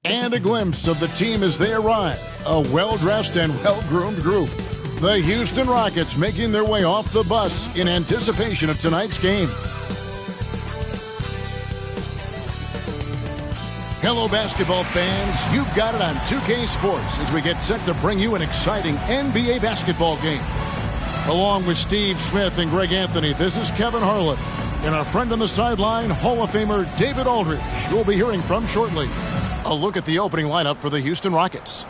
And a glimpse of the team as they arrive. A well-dressed and well-groomed group. The Houston Rockets making their way off the bus in anticipation of tonight's game. Hello, basketball fans. You've got it on 2K Sports as we get set to bring you an exciting NBA basketball game. Along with Steve Smith and Greg Anthony, this is Kevin Harlan. And our friend on the sideline, Hall of Famer David Aldridge, who we'll be hearing from shortly. A look at the opening lineup for the Houston Rockets.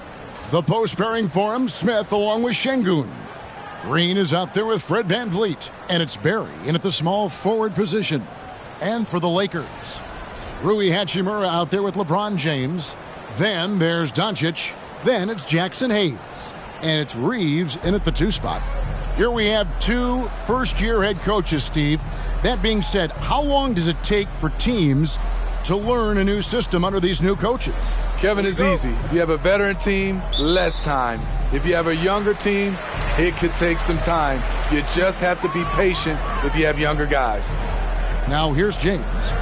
The post pairing for him, Smith along with Şengün. Green is out there with Fred VanVleet. And it's Barry in at the small forward position. And for the Lakers, Rui Hachimura out there with LeBron James. Then there's Doncic. Then it's Jackson Hayes. And it's Reeves in at the 2 spot. Here we have 2 first-year head coaches, Steve. That being said, how long does it take for teams to learn a new system under these new coaches? Kevin, it's easy. If you have a veteran team, less time. If you have a younger team, it could take some time. You just have to be patient if you have younger guys. Now here's James.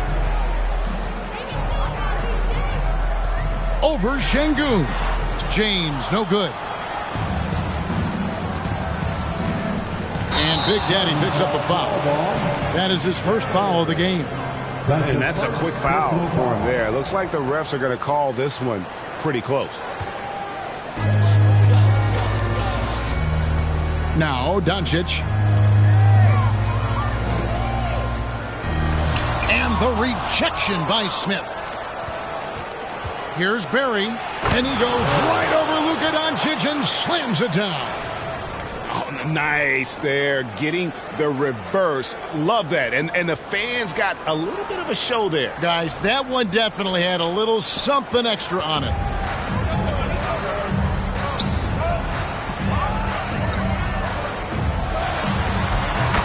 Over Şengün. James, no good. And Big Daddy picks up the foul. That is his first foul of the game. And that's a quick foul for him there. It looks like the refs are going to call this one pretty close. Now Doncic. And the rejection by Smith. Here's Barry, and he goes right over Luka Doncic and slams it down. Oh, nice there, getting the reverse. Love that. And the fans got a little bit of a show there. Guys, that one definitely had a little something extra on it.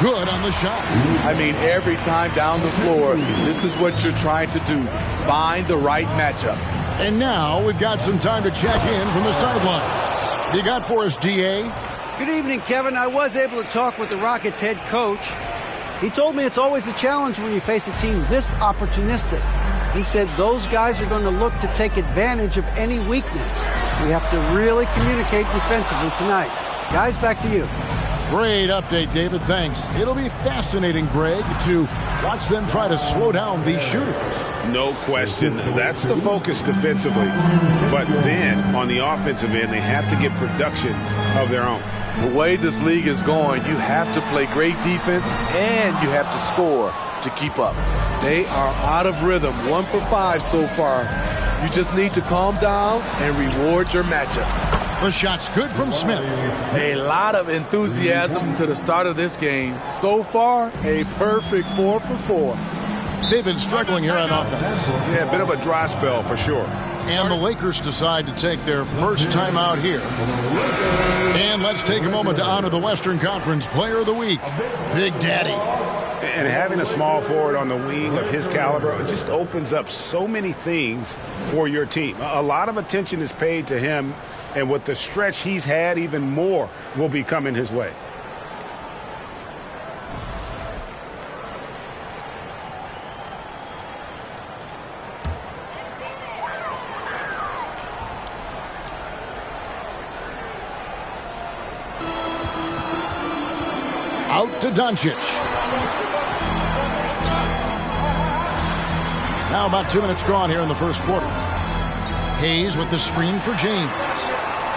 Good on the shot. I mean, every time down the floor, this is what you're trying to do. Find the right matchup. And now we've got some time to check in from the sidelines. You got for us, D.A.? Good evening, Kevin. I was able to talk with the Rockets head coach. He told me it's always a challenge when you face a team this opportunistic. He said those guys are going to look to take advantage of any weakness. We have to really communicate defensively tonight. Guys, back to you. Great update, David. Thanks. It'll be fascinating, Greg, to watch them try to slow down these shooters. No question. That's the focus defensively. But then, on the offensive end, they have to get production of their own. The way this league is going, you have to play great defense and you have to score to keep up. They are out of rhythm, 1 for 5 so far. You just need to calm down and reward your matchups. The shot's good from Smith. A lot of enthusiasm to the start of this game. So far, a perfect 4 for 4. They've been struggling here on offense. Yeah, a bit of a dry spell for sure. And the Lakers decide to take their first time out here. And let's take a moment to honor the Western Conference Player of the Week, Big Daddy. And having a small forward on the wing of his caliber just opens up so many things for your team. A lot of attention is paid to him, and with the stretch he's had, even more will be coming his way. Out to Doncic. Now about 2 minutes gone here in the first quarter. Hayes with the screen for James.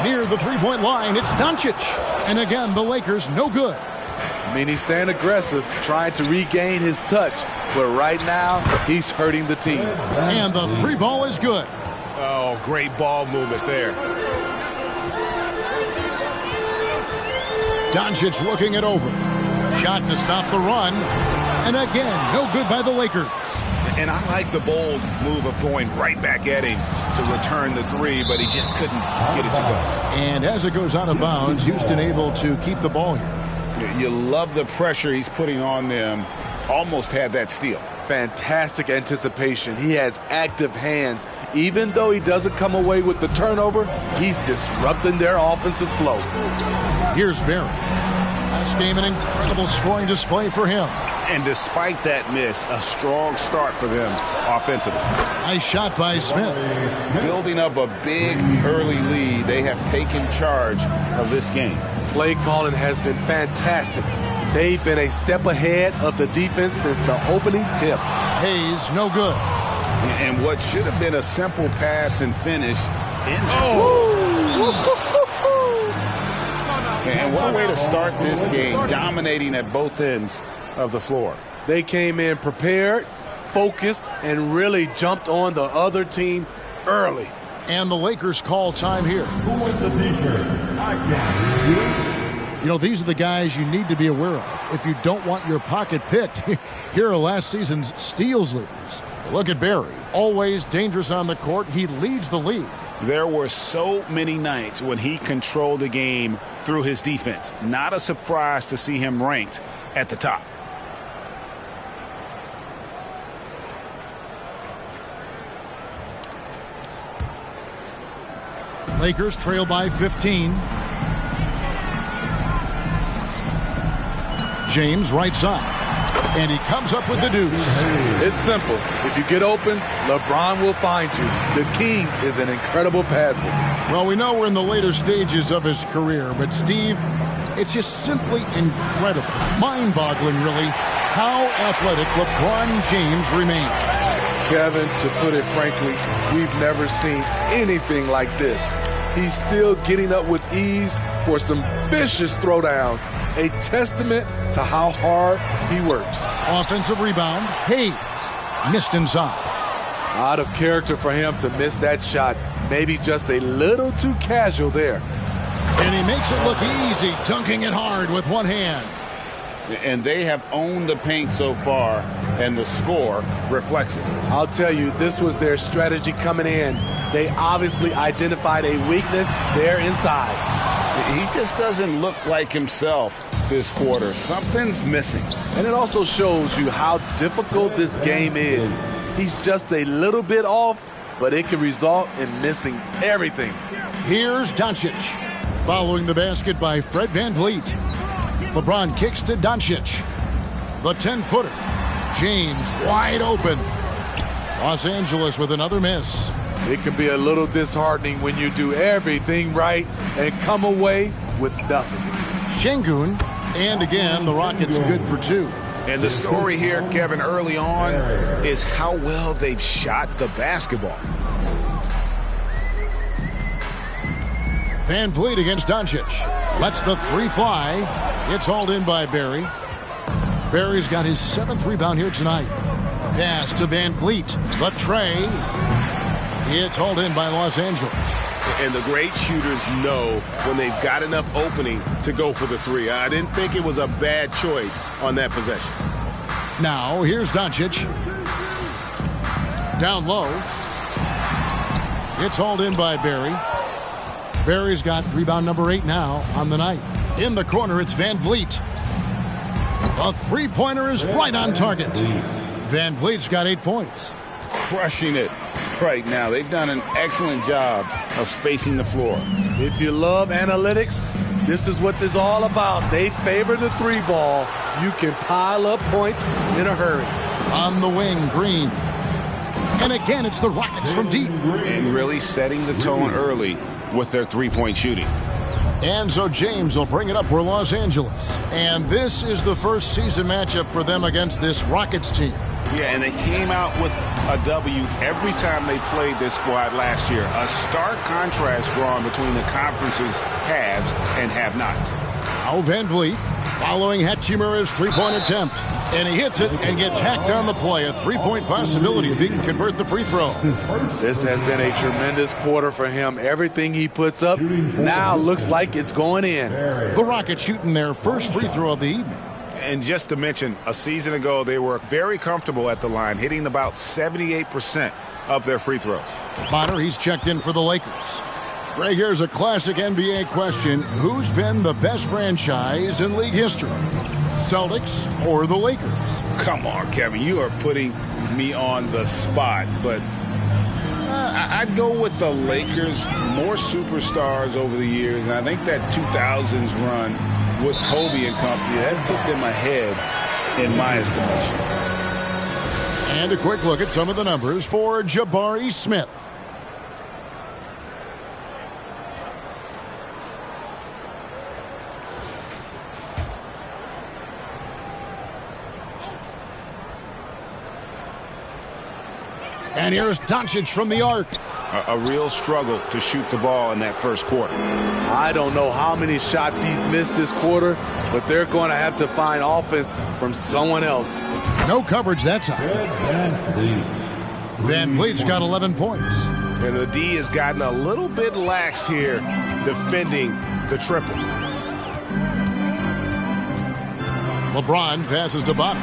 Near the three-point line, it's Doncic. And again, the Lakers no good. I mean, he's staying aggressive, trying to regain his touch. But right now, he's hurting the team. And the 3 ball is good. Oh, great ball movement there. Doncic looking it over. Shot to stop the run. And again, no good by the Lakers. And I like the bold move of going right back at him to return the 3, but he just couldn't get it to go. And as it goes out of bounds, Houston able to keep the ball here. You love the pressure he's putting on them. Almost had that steal. Fantastic anticipation. He has active hands. Even though he doesn't come away with the turnover, he's disrupting their offensive flow. Here's Barry. This game, an incredible scoring display for him. And despite that miss, a strong start for them offensively. Nice shot by Smith. Building up a big early lead, they have taken charge of this game. Play calling has been fantastic. They've been a step ahead of the defense since the opening tip. Hayes, no good. And what should have been a simple pass and finish. And what a way to start this game, dominating at both ends of the floor. They came in prepared, focused, and really jumped on the other team early. And the Lakers call time here. You know, these are the guys you need to be aware of if you don't want your pocket picked. Here are last season's steals leaders. Look at Barry, always dangerous on the court. He leads the league. There were so many nights when he controlled the game through his defense. Not a surprise to see him ranked at the top. Lakers trail by 15. James right side. And he comes up with the deuce. It's simple. If you get open, LeBron will find you. The king is an incredible passer. Well, we know we're in the later stages of his career, but Steve, it's just simply incredible, mind-boggling really, how athletic LeBron James remains. Kevin, to put it frankly, we've never seen anything like this. He's still getting up with ease for some vicious throwdowns, a testament to how hard he works. Offensive rebound, Hayes missed inside. Out of character for him to miss that shot. Maybe just a little too casual there. And he makes it look easy, dunking it hard with one hand. And they have owned the paint so far, and the score reflects it. I'll tell you, this was their strategy coming in. They obviously identified a weakness there inside. He just doesn't look like himself this quarter. Something's missing. And it also shows you how difficult this game is. He's just a little bit off, but it can result in missing everything. Here's Doncic. Following the basket by Fred VanVleet. LeBron kicks to Doncic. The 10-footer. James wide open. Los Angeles with another miss. It can be a little disheartening when you do everything right and come away with nothing. Şengün, and again, the Rockets good for two. And the story here, Kevin, early on is how well they've shot the basketball. VanVleet against Doncic. Lets the three fly. It's hauled in by Barry. Barry's got his 7th rebound here tonight. Pass to VanVleet. The tray. It's hauled in by Los Angeles. And the great shooters know when they've got enough opening to go for the three. I didn't think it was a bad choice on that possession. Now, here's Doncic. Down low. It's hauled in by Barry. Barry's got rebound number 8 now on the night. In the corner, it's VanVleet. The three-pointer is right on target. VanVleet's got 8 points. Crushing it right now. They've done an excellent job of spacing the floor. If you love analytics, this is what this is all about. They favor the three ball. You can pile up points in a hurry. On the wing, Green. And again, it's the Rockets from deep. And really setting the tone early with their three-point shooting. And so James will bring it up for Los Angeles. And this is the first season matchup for them against this Rockets team. Yeah, and they came out with a W every time they played this squad last year. A stark contrast drawn between the conference's haves and have-nots. Now VanVleet following Hachimura's three-point attempt. And he hits it and gets hacked on the play. A three-point possibility if he can convert the free throw. This has been a tremendous quarter for him. Everything he puts up now looks like it's going in. The Rockets shooting their first free throw of the evening. And just to mention, a season ago, they were very comfortable at the line, hitting about 78% of their free throws. Potter, he's checked in for the Lakers. Greg, here's a classic NBA question. Who's been the best franchise in league history? Celtics or the Lakers? Come on, Kevin. You are putting me on the spot, but I'd go with the Lakers. More superstars over the years, and I think that 2000s run with Kobe and company. That put them ahead in my estimation. And a quick look at some of the numbers for Jabari Smith. And here's Doncic from the arc. A real struggle to shoot the ball in that first quarter. I don't know how many shots he's missed this quarter, but they're going to have to find offense from someone else. No coverage that time. Van Vliet's got 11 points. And the D has gotten a little bit laxed here defending the triple. LeBron passes to Bonner.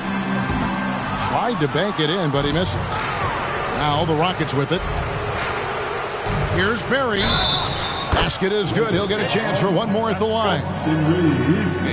Tried to bank it in, but he misses. Now the Rockets with it. Here's Barry. Basket is good. He'll get a chance for one more at the line.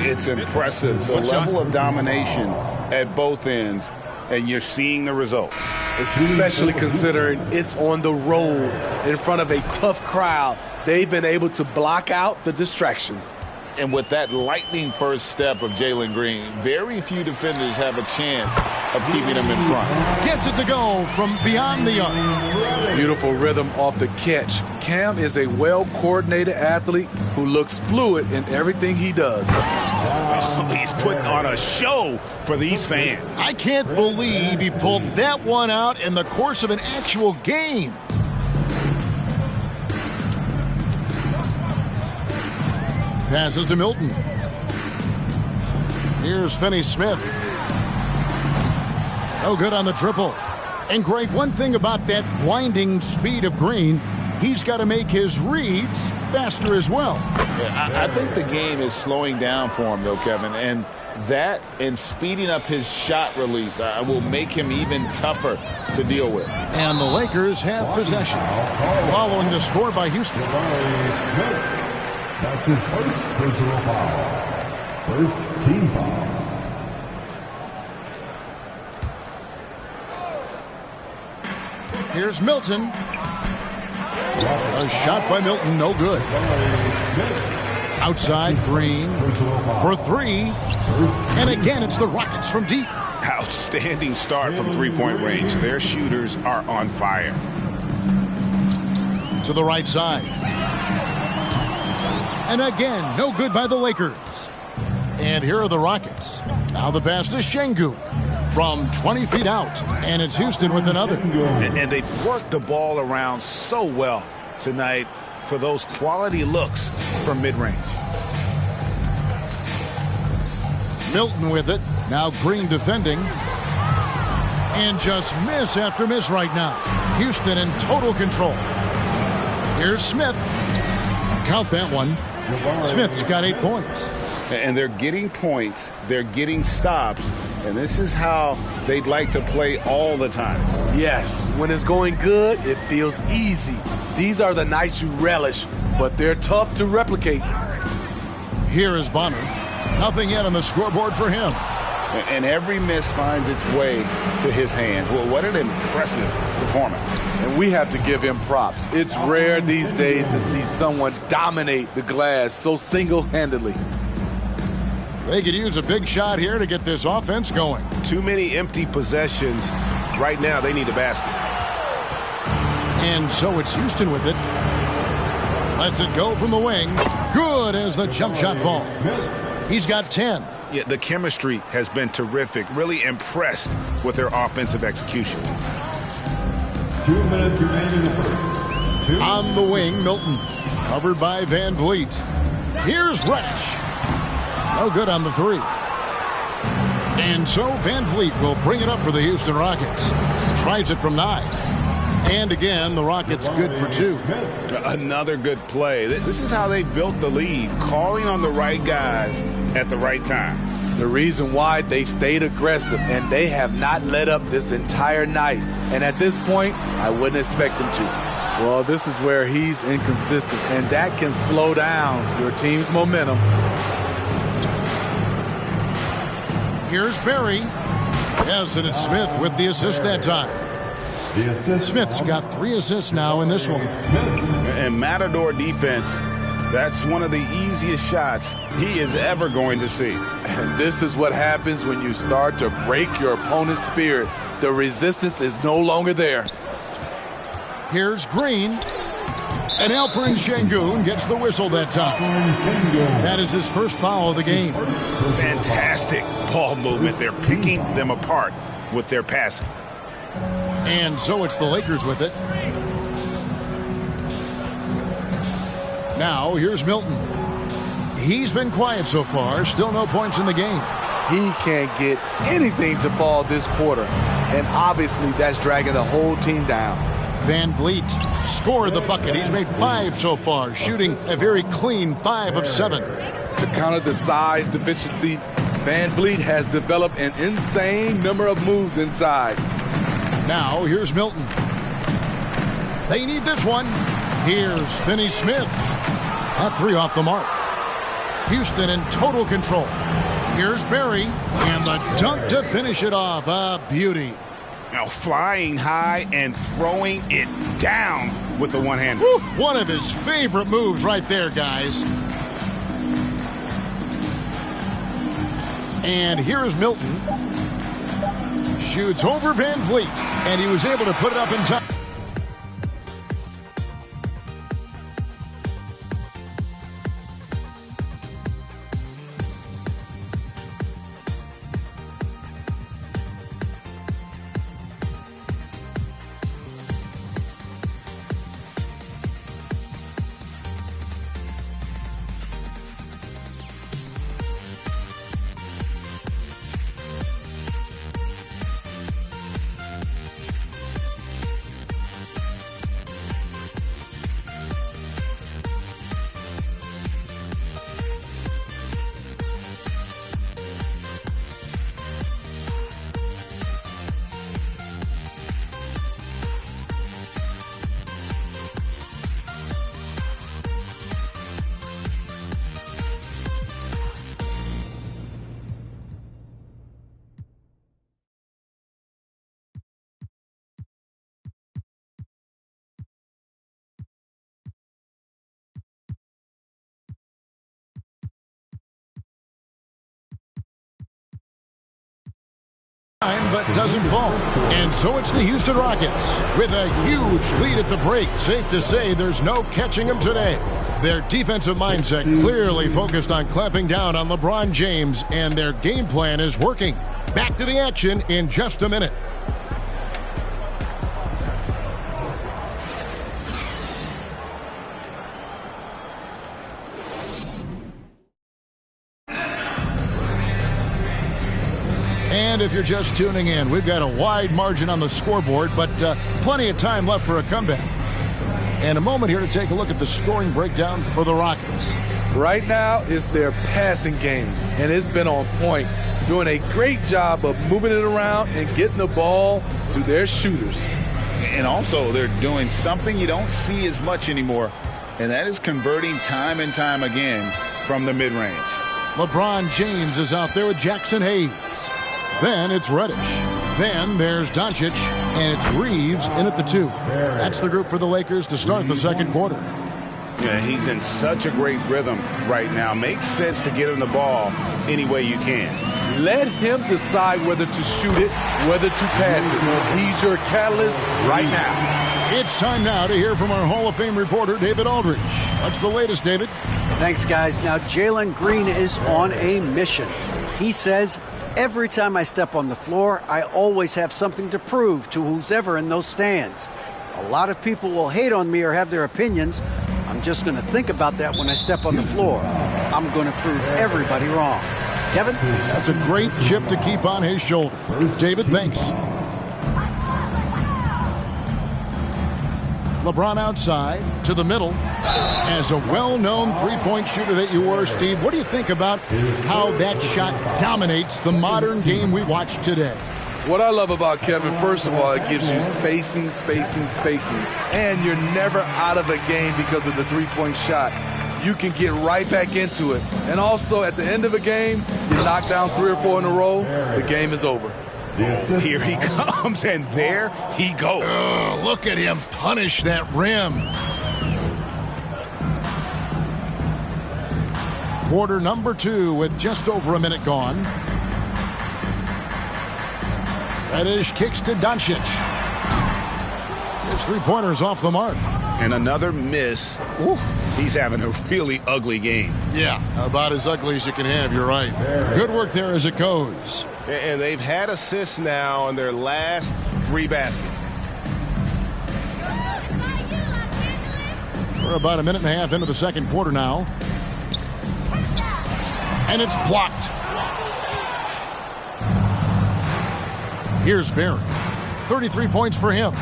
It's impressive, the level of domination at both ends, and you're seeing the results. Especially considering it's on the road in front of a tough crowd. They've been able to block out the distractions. And with that lightning first step of Jalen Green, very few defenders have a chance of keeping him in front. Gets it to go from beyond the arc. Beautiful rhythm off the catch. Cam is a well-coordinated athlete who looks fluid in everything he does. Oh, he's putting on a show for these fans. I can't believe he pulled that one out in the course of an actual game. Passes to Milton. Here's Finney-Smith. No good on the triple. And Greg, one thing about that blinding speed of Green, he's got to make his reads faster as well. Yeah, I think the game is slowing down for him, though, Kevin. And that and speeding up his shot release will make him even tougher to deal with. And the Lakers have possession. Following the score by Houston. That's his first personal foul. First team foul. Here's Milton. A shot by Milton, no good. Outside Green for three. And again, it's the Rockets from deep. Outstanding start from three-point range. Their shooters are on fire. To the right side. And again, no good by the Lakers. And here are the Rockets. Now the pass to Şengün from 20 feet out. And it's Houston with another. And they've worked the ball around so well tonight for those quality looks from mid-range. Milton with it. Now Green defending. And just miss after miss right now. Houston in total control. Here's Smith. Count that one. Smith's got 8 points. And they're getting points. They're getting stops. And this is how they'd like to play all the time. Yes, when it's going good, it feels easy. These are the nights you relish, but they're tough to replicate. Here is Bonner. Nothing yet on the scoreboard for him. And every miss finds its way to his hands. Well, what an impressive performance. And we have to give him props. It's rare these days to see someone dominate the glass so single-handedly. They could use a big shot here to get this offense going. Too many empty possessions. Right now, they need a basket. And so it's Houston with it. Lets it go from the wing. Good as the jump shot falls. He's got 10. Yeah, the chemistry has been terrific. Really impressed with their offensive execution. 2 minutes remaining in the first. On the wing, Milton. Covered by Van Vliet. Here's Reddish. No good on the three. And so Van Vliet will bring it up for the Houston Rockets. Tries it from 9. And again, the Rockets good for 2. Another good play. This is how they built the lead, calling on the right guys at the right time. The reason why they stayed aggressive, and they have not let up this entire night. And at this point, I wouldn't expect them to. Well, this is where he's inconsistent, and that can slow down your team's momentum. Here's Barry. Yes, and it's Smith with the assist that time. Smith's got 3 assists now in this one. And Matador defense That's one of the easiest shots he is ever going to see. And this is what happens when you start to break your opponent's spirit. The resistance is no longer there. Here's Green. And Alperen Şengün gets the whistle that time. That is his first foul of the game. Fantastic ball movement. They're picking them apart with their passing. And so it's the Lakers with it. Now, here's Milton. He's been quiet so far. Still no points in the game. He can't get anything to fall this quarter. And obviously, that's dragging the whole team down. Van Vliet scored the bucket. He's made 5 so far, shooting a very clean 5 of 7. To counter the size deficiency, Van Vliet has developed an insane number of moves inside. Now, here's Milton. They need this one. Here's Finney-Smith. A 3 off the mark. Houston in total control. Here's Barry, and the dunk to finish it off. A beauty. Now flying high and throwing it down with the one-hander. One of his favorite moves right there, guys. And here is Milton. Shoots over Van Vliet, and he was able to put it up in time. But doesn't fall. And so it's the Houston Rockets with a huge lead at the break. Safe to say there's no catching them today. Their defensive mindset clearly focused on clamping down on LeBron James, and their game plan is working. Back to the action in just a minute. And if you're just tuning in, we've got a wide margin on the scoreboard, but plenty of time left for a comeback. And a moment here to take a look at the scoring breakdown for the Rockets. Right now, it's their passing game, and it's been on point, doing a great job of moving it around and getting the ball to their shooters. And also, they're doing something you don't see as much anymore, and that is converting time and time again from the mid-range. LeBron James is out there with Jackson Hayes. Then it's Reddish. Then there's Doncic, and it's Reeves in at the 2. That's the group for the Lakers to start the second quarter. Yeah, he's in such a great rhythm right now. Makes sense to get him the ball any way you can. Let him decide whether to shoot it, whether to pass it. He's your catalyst right now. It's time now to hear from our Hall of Fame reporter, David Aldridge. What's the latest, David? Thanks, guys. Now, Jalen Green is on a mission. He says, every time I step on the floor, I always have something to prove to who's ever in those stands. A lot of people will hate on me or have their opinions. I'm just going to think about that when I step on the floor. I'm going to prove everybody wrong. Kevin? That's a great chip to keep on his shoulder. David, thanks. LeBron outside to the middle. As a well-known three-point shooter that you were, Steve, what do you think about how that shot dominates the modern game we watch today? What I love about Kevin, first of all, it gives you spacing. And you're never out of a game because of the three-point shot. You can get right back into it. And also, at the end of a game, you knock down 3 or 4 in a row, the game is over. Here he comes, and there he goes. Look at him punish that rim. Quarter number 2 with just over a minute gone. Reddish kicks to Doncic. His three-pointer's off the mark. And another miss. Oof. He's having a really ugly game. Yeah, about as ugly as you can have, you're right. Good work there as it goes. And they've had assists now on their last 3 baskets. We're about a minute and a half into the second quarter now. And it's blocked. Here's Barry. 33 points for him.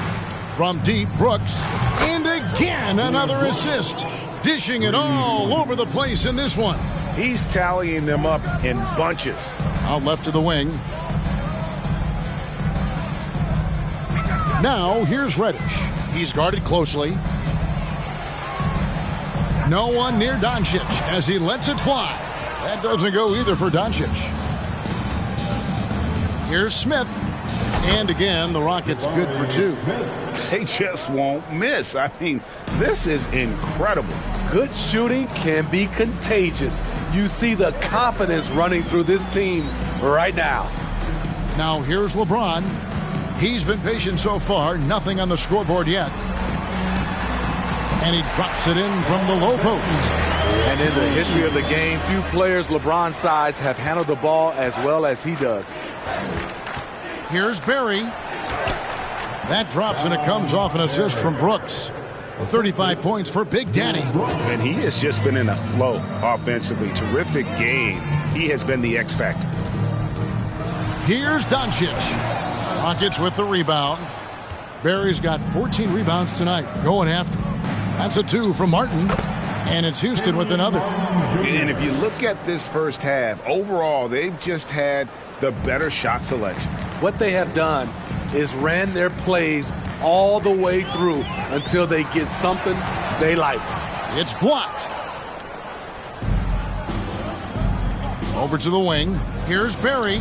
From deep, Brooks. And again, another assist. Dishing it all over the place in this one. He's tallying them up in bunches. Out left to the wing. Now, here's Reddish. He's guarded closely. No one near Doncic as he lets it fly. That doesn't go either for Doncic. Here's Smith. And again, the Rockets good for 2. They just won't miss. I mean, this is incredible. Good shooting can be contagious. You see the confidence running through this team right now. Now here's LeBron. He's been patient so far. Nothing on the scoreboard yet. And he drops it in from the low post. And in the history of the game, few players LeBron's size have handled the ball as well as he does. Here's Barry. That drops and it comes off an assist from Brooks. 35 points for Big Daddy. And he has just been in a flow offensively. Terrific game. He has been the X factor. Here's Doncic. Rockets with the rebound. Barry's got 14 rebounds tonight. Going after him. That's a 2 from Martin. And it's Houston with another. And if you look at this first half, overall, they've just had the better shot selection. What they have done is ran their plays all the way through until they get something they like. It's blocked. Over to the wing. Here's Barry.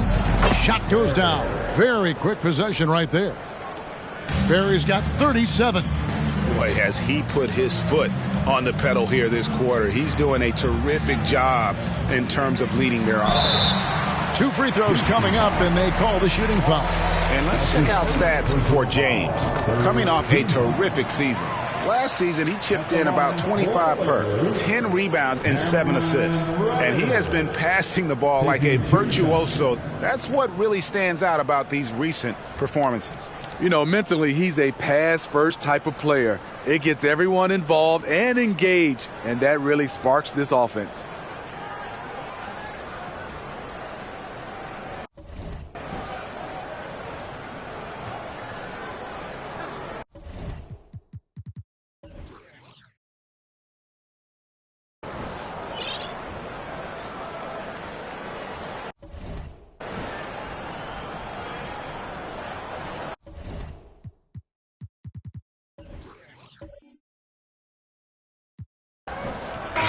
Shot goes down. Very quick possession right there. Barry's got 37. Boy, has he put his foot on the pedal here this quarter. He's doing a terrific job in terms of leading their offense. 2 free throws coming up, and they call the shooting foul. And let's check out stats for James. Coming off a terrific season. Last season, he chipped in about 25 per, 10 rebounds and 7 assists. And he has been passing the ball like a virtuoso. That's what really stands out about these recent performances. You know, mentally, he's a pass-first type of player. It gets everyone involved and engaged, and that really sparks this offense.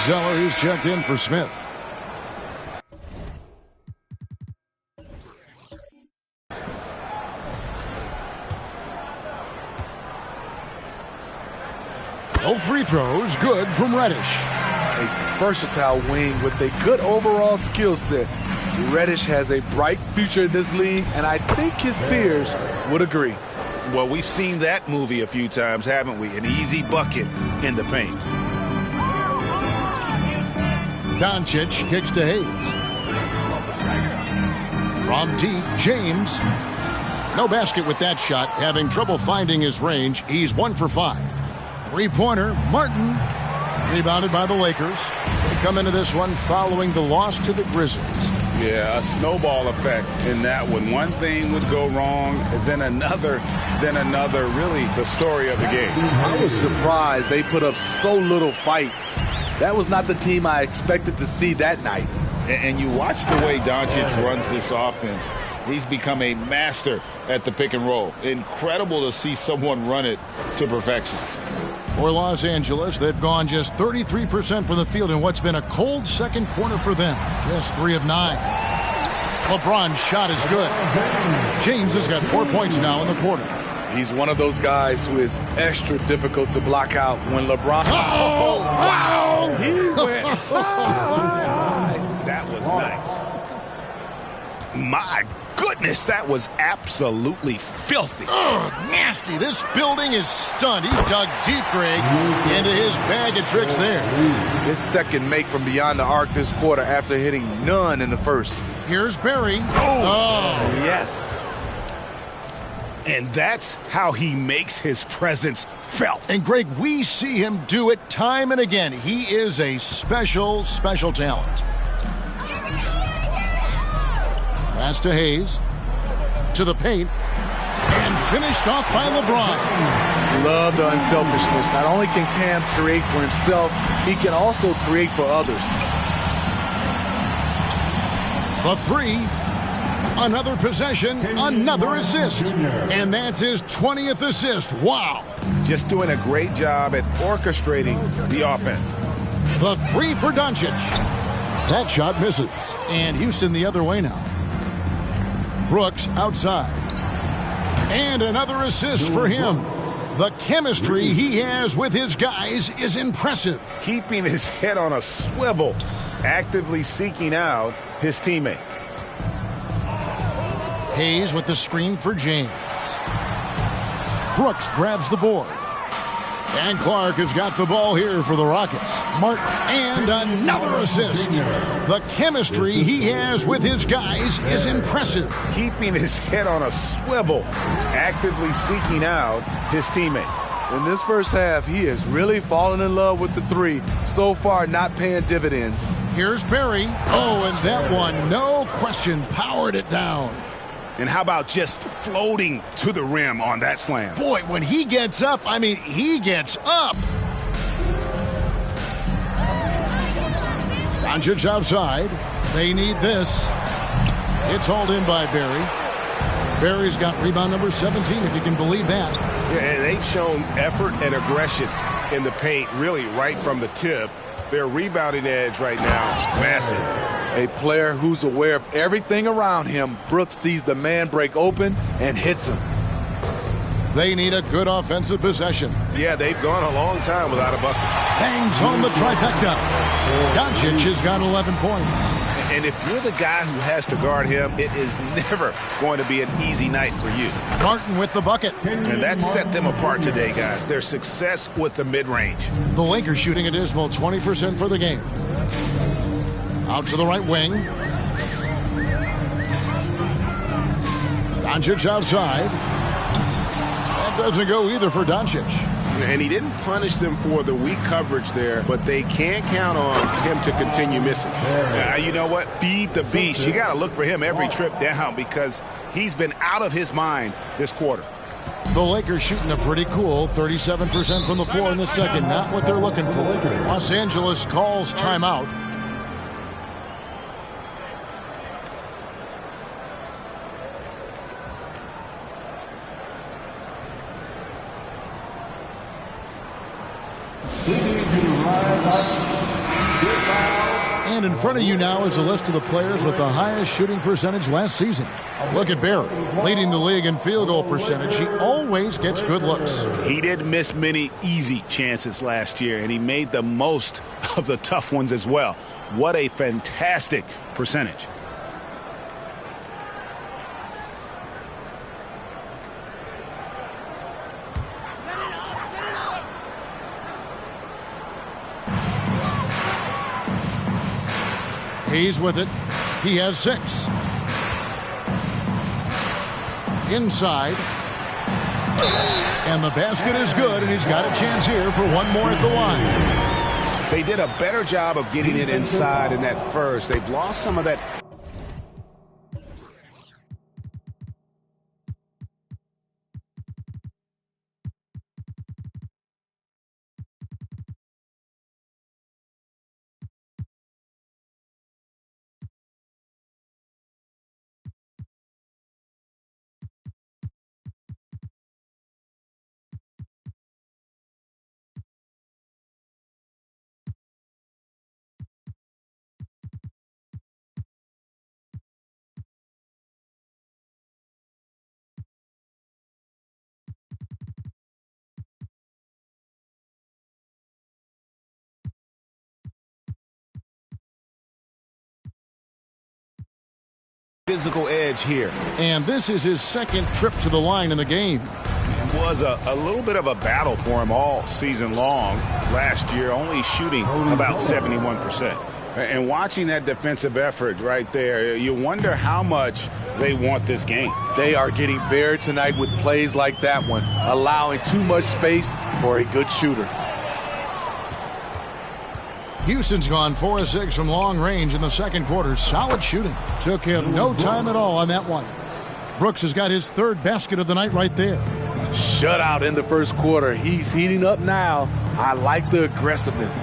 Zeller is checked in for Smith. No free throws. Good from Reddish. A versatile wing with a good overall skill set. Reddish has a bright future in this league, and I think his peers would agree. Well, we've seen that movie a few times, haven't we? An easy bucket in the paint. Doncic kicks to Hayes. From deep, James. No basket with that shot. Having trouble finding his range. He's 1 for 5. Three-pointer, Martin. Rebounded by the Lakers. They come into this one following the loss to the Grizzlies. Yeah, a snowball effect in that one. One thing would go wrong, then another, really the story of the game. I was surprised they put up so little fight. That was not the team I expected to see that night. And you watch the way Doncic runs this offense. He's become a master at the pick and roll. Incredible to see someone run it to perfection. For Los Angeles, they've gone just 33% from the field in what's been a cold second quarter for them. Just 3 of 9. LeBron's shot is good. James has got 4 points now in the quarter. He's one of those guys who is extra difficult to block out when LeBron. Oh, wow! He went high. That was nice. My goodness, that was absolutely filthy. Oh, nasty. This building is stunned. He dug deep, Greg, into his bag of tricks there. His second make from beyond the arc this quarter after hitting none in the first. Here's Barry. Yes. And that's how he makes his presence felt. And, Greg, we see him do it time and again. He is a special, special talent. Pass to Hayes. To the paint. And finished off by LeBron. Love the unselfishness. Not only can Cam create for himself, he can also create for others. The three. Another possession, another assist. And that's his 20th assist. Wow. Just doing a great job at orchestrating the offense. The three for Doncic. That shot misses. And Houston the other way now. Brooks outside. And another assist for him. The chemistry he has with his guys is impressive. Keeping his head on a swivel, actively seeking out his teammate. Hayes with the screen for James. Brooks grabs the board. And Clark has got the ball here for the Rockets. Martin, and another assist. The chemistry he has with his guys is impressive. Keeping his head on a swivel, actively seeking out his teammate. In this first half, he has really fallen in love with the three. So far, not paying dividends. Here's Barry. Oh, and that one, no question, powered it down. And how about just floating to the rim on that slam? Boy, when he gets up, I mean, he gets up. Doncic outside. They need this. It's hauled in by Barry. Barry's got rebound number 17, if you can believe that. Yeah, and they've shown effort and aggression in the paint, really right from the tip. Their rebounding edge right now is massive. A player who's aware of everything around him. Brooks sees the man break open and hits him. They need a good offensive possession. Yeah, they've gone a long time without a bucket. Bangs home the trifecta. Doncic has got 11 points. And if you're the guy who has to guard him, it is never going to be an easy night for you. Martin with the bucket. And that set them apart today, guys. Their success with the mid-range. The Lakers shooting a dismal 20% for the game. Out to the right wing. Doncic outside. That doesn't go either for Doncic. And he didn't punish them for the weak coverage there, but they can't count on him to continue missing. You know what? Feed the beast. You got to look for him every trip down because he's been out of his mind this quarter. The Lakers shooting a pretty cool 37% from the floor in the second. Not what they're looking for. Los Angeles calls timeout. And in front of you now is a list of the players with the highest shooting percentage last season. Look at Barry, leading the league in field goal percentage. He always gets good looks. He didn't miss many easy chances last year, and he made the most of the tough ones as well. What a fantastic percentage. He's with it. He has 6. Inside. And the basket is good, and he's got a chance here for one more at the line. They did a better job of getting it inside in that first. They've lost some of that physical edge here. And this is his second trip to the line in the game. It was a little bit of a battle for him all season long. Last year, only shooting about 71%. And watching that defensive effort right there, you wonder how much they want this game. They are getting buried tonight with plays like that one, allowing too much space for a good shooter. Houston's gone 4 of 6 from long range in the second quarter. Solid shooting. Took him no time at all on that one. Brooks has got his third basket of the night right there. Shutout in the first quarter. He's heating up now. I like the aggressiveness.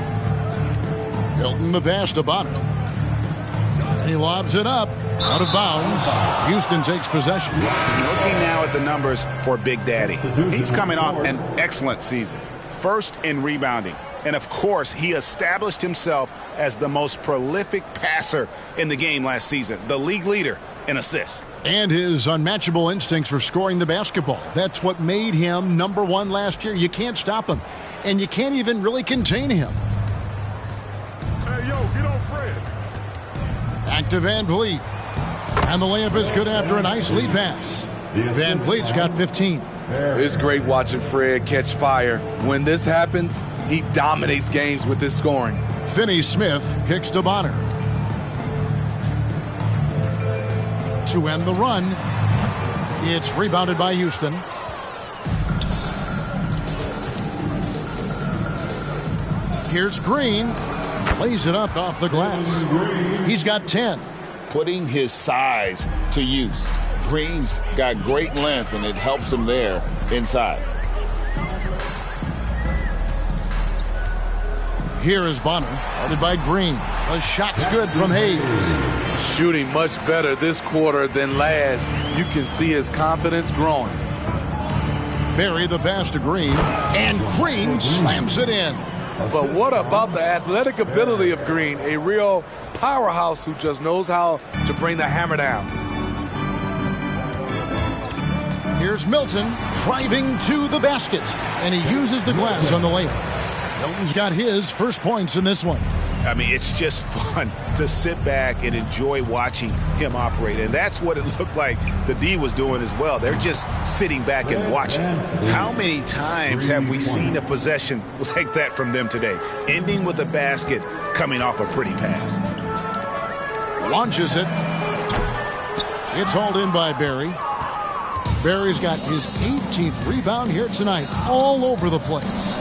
Milton the pass to Bonner. He lobs it up. Out of bounds. Houston takes possession. Looking now at the numbers for Big Daddy. He's coming off an excellent season. First in rebounding. And, of course, he established himself as the most prolific passer in the game last season. The league leader in assists. And his unmatchable instincts for scoring the basketball. That's what made him #1 last year. You can't stop him. And you can't even really contain him. Hey, yo, get on Fred. Back to Van Vliet. And the layup is good after a nice lead pass. Van Vliet's got 15. It's great watching Fred catch fire. When this happens, he dominates games with his scoring. Finney-Smith kicks to Bonner. To end the run, it's rebounded by Houston. Here's Green. Lays it up off the glass. He's got 10. Putting his size to use. Green's got great length, and it helps him there inside. Here is Bonner, guarded by Green. The shot's good from Hayes. Shooting much better this quarter than last. You can see his confidence growing. Barry the pass to Green, and Green slams it in. But what about the athletic ability of Green? A real powerhouse who just knows how to bring the hammer down. Here's Milton driving to the basket, and he uses the glass on the layup. Milton's got his first points in this one. I mean, it's just fun to sit back and enjoy watching him operate. And that's what it looked like the D was doing as well. They're just sitting back and watching. How many times have we seen a possession like that from them today? Ending with a basket, coming off a pretty pass. Launches it. It's hauled in by Barry. Barry's got his 18th rebound here tonight, all over the place.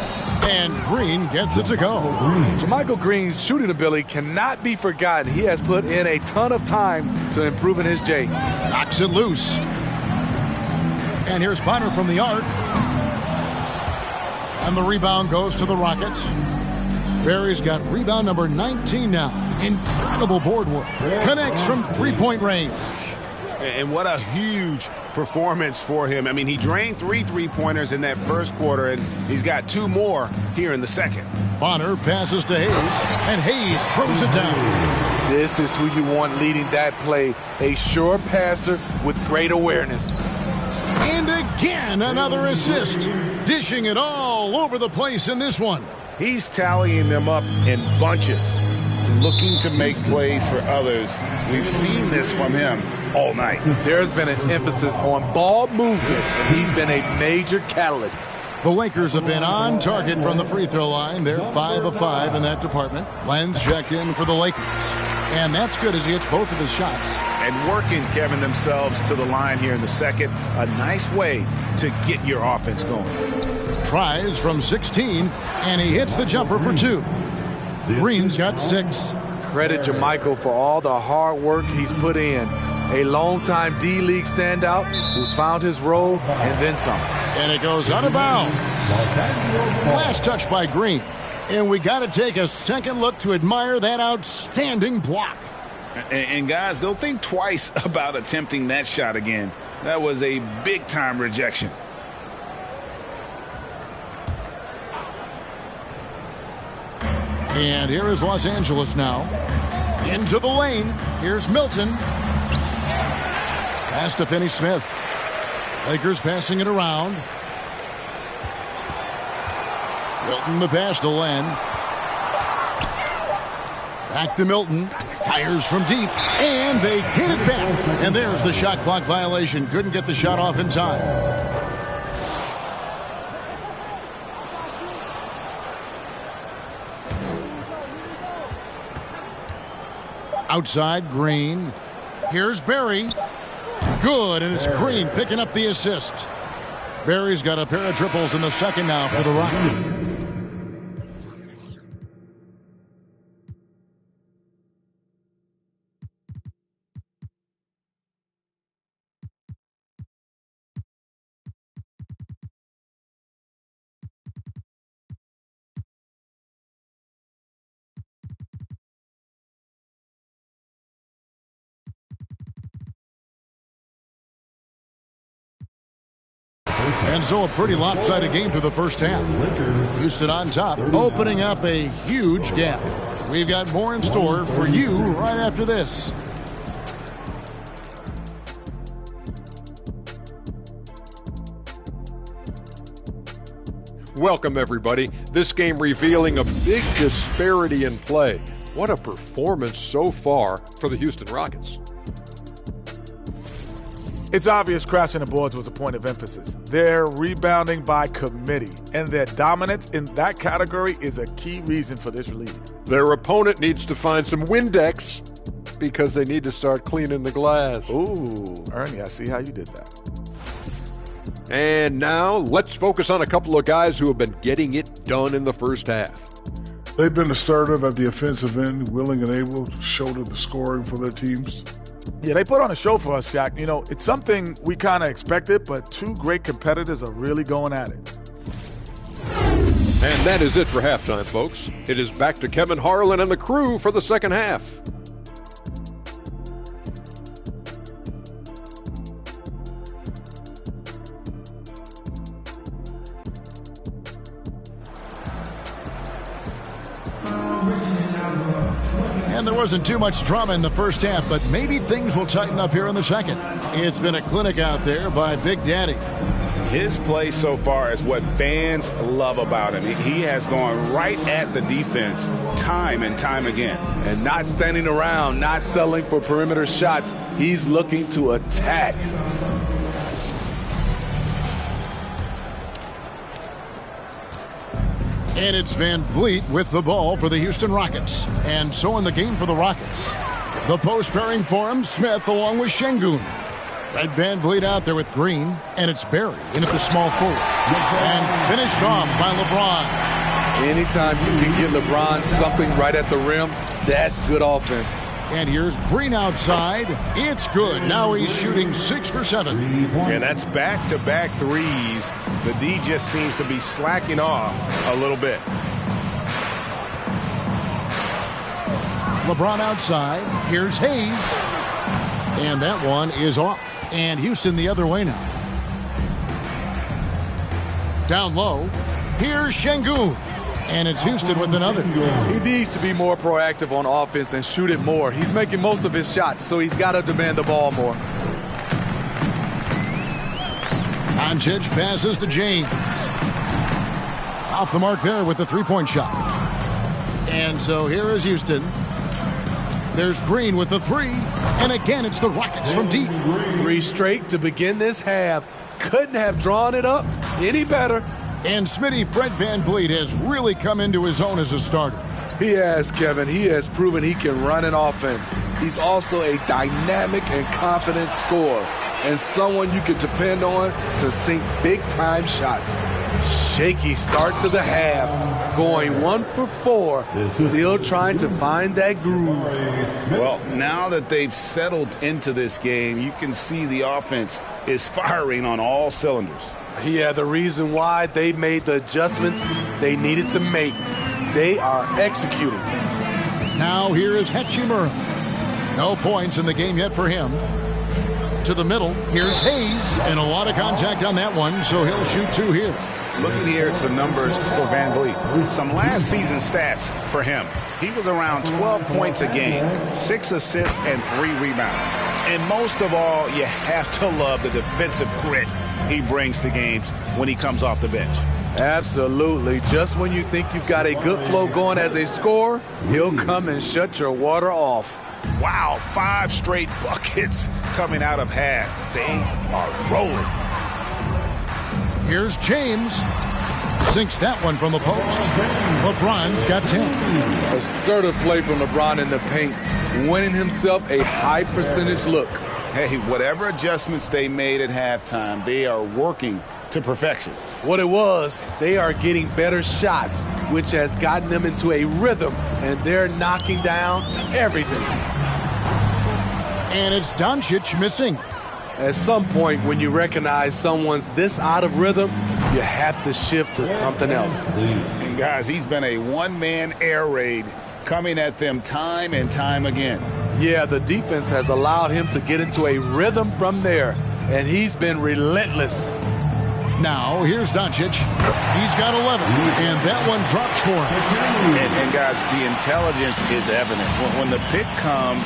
And Green gets it to go. JaMychal Green's shooting ability cannot be forgotten. He has put in a ton of time to improving his J. Knocks it loose. And here's Bonner from the arc. And the rebound goes to the Rockets. Barry's got rebound number 19 now. Incredible board work. Connects from three-point range. And what a huge performance for him. I mean, he drained 3 3-pointers in that first quarter, and he's got 2 more here in the second. Bonner passes to Hayes, and Hayes throws it down. This is who you want leading that play. A sure passer with great awareness. And again, another assist. Dishing it all over the place in this one. He's tallying them up in bunches, looking to make plays for others. We've seen this from him all night. There's been an emphasis on ball movement, and he's been a major catalyst. The Lakers have been on target from the free throw line. They're 5 of 5 in that department. Lenz checked in for the Lakers. And that's good as he hits both of his shots. And working, Kevin, themselves to the line here in the second. A nice way to get your offense going. Tries from 16, and he hits the jumper for 2. Green's got 6. Credit JaMychal for all the hard work he's put in. A longtime D-League standout who's found his role and then some. And it goes out of bounds. Last touch by Green. And we got to take a second look to admire that outstanding block. And guys, they'll think twice about attempting that shot again. That was a big-time rejection. And here is Los Angeles now. Into the lane. Here's Milton. Pass to Finney-Smith. Lakers passing it around. Milton the pass to Len. Back to Milton. Fires from deep, and they hit it back. And there's the shot clock violation. Couldn't get the shot off in time. Outside, Green. Here's Barry. Good, and it's Green picking up the assist. Barry's got a pair of triples in the second now for the Rockets. And so a pretty lopsided game through the first half. Houston on top, opening up a huge gap. We've got more in store for you right after this. Welcome, everybody. This game revealing a big disparity in play. What a performance so far for the Houston Rockets. It's obvious crashing the boards was a point of emphasis. They're rebounding by committee, and their dominance in that category is a key reason for this lead. Their opponent needs to find some Windex because they need to start cleaning the glass. Ooh, Ernie, I see how you did that. And now let's focus on a couple of guys who have been getting it done in the first half. They've been assertive at the offensive end, willing and able to shoulder the scoring for their teams. Yeah, they put on a show for us, Shaq. You know, it's something we kind of expected, but two great competitors are really going at it. And that is it for halftime, folks. It is back to Kevin Harlan and the crew for the second half. And there wasn't too much drama in the first half, but maybe things will tighten up here in the second. It's been a clinic out there by Big Daddy. His play so far is what fans love about him. He has gone right at the defense time and time again. And not standing around, not settling for perimeter shots. He's looking to attack. And it's Van Vliet with the ball for the Houston Rockets. And so in the game for the Rockets, the post pairing for him, Smith along with Şengün. Red Van Vliet out there with Green, and it's Barry in at the small forward. And finished off by LeBron. Anytime you can get LeBron something right at the rim, that's good offense. And here's Green outside. It's good. Now he's shooting 6 for 7. And that's back-to-back threes. The D just seems to be slacking off a little bit. LeBron outside. Here's Hayes. And that one is off. And Houston the other way now. Down low. Here's Şengün. And it's Houston with another. He needs to be more proactive on offense and shoot it more. He's making most of his shots, so he's got to demand the ball more. Doncic passes to James. Off the mark there with the three-point shot. And so here is Houston. There's Green with the three. And again, it's the Rockets from deep. 3 straight to begin this half. Couldn't have drawn it up any better. And Smitty, Fred Van Vliet has really come into his own as a starter. He has, Kevin. He has proven he can run an offense. He's also a dynamic and confident scorer and someone you can depend on to sink big-time shots. Shaky start to the half, going 1 for 4, still trying to find that groove. Well, now that they've settled into this game, you can see the offense is firing on all cylinders. Yeah, the reason why they made the adjustments they needed to make. They are executing. Now here is Hachimura. No points in the game yet for him. To the middle, here's Hayes. And a lot of contact on that one, so he'll shoot 2 here. Looking here at some numbers for Van Vliet. Some last season stats for him. He was around 12 points a game, 6 assists, and 3 rebounds. And most of all, you have to love the defensive grit he brings to games when he comes off the bench. Absolutely. Just when you think you've got a good flow going as a scorer, he'll come and shut your water off. Wow, 5 straight buckets coming out of half. They are rolling. Here's James. Sinks that one from the post. LeBron's got 10. Assertive play from LeBron in the paint, winning himself a high percentage look. Hey, whatever adjustments they made at halftime, they are working to perfection. What it was, they are getting better shots, which has gotten them into a rhythm, and they're knocking down everything. And it's Doncic missing. At some point, when you recognize someone's this out of rhythm, you have to shift to something else. And guys, he's been a one-man air raid coming at them time and time again. Yeah, the defense has allowed him to get into a rhythm from there, and he's been relentless. Now, here's Doncic. He's got 11, and that one drops for him. And guys, the intelligence is evident. When the pick comes,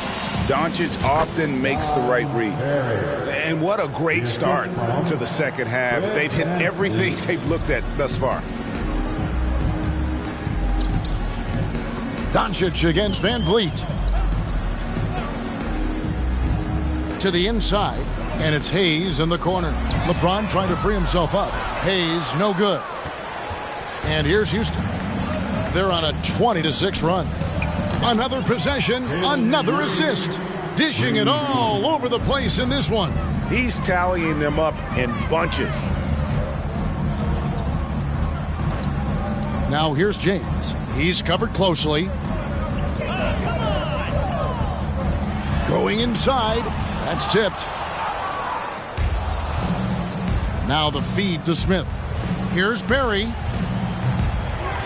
Doncic often makes the right read. And what a great start to the second half. They've hit everything they've looked at thus far. Doncic against Van Vliet. To the inside, and it's Hayes in the corner. LeBron trying to free himself up. Hayes, no good. And here's Houston. They're on a 20-6 run. Another possession, another assist. Dishing it all over the place in this one. He's tallying them up in bunches. Now here's James. He's covered closely. Going inside. That's tipped. Now the feed to Smith. Here's Barry.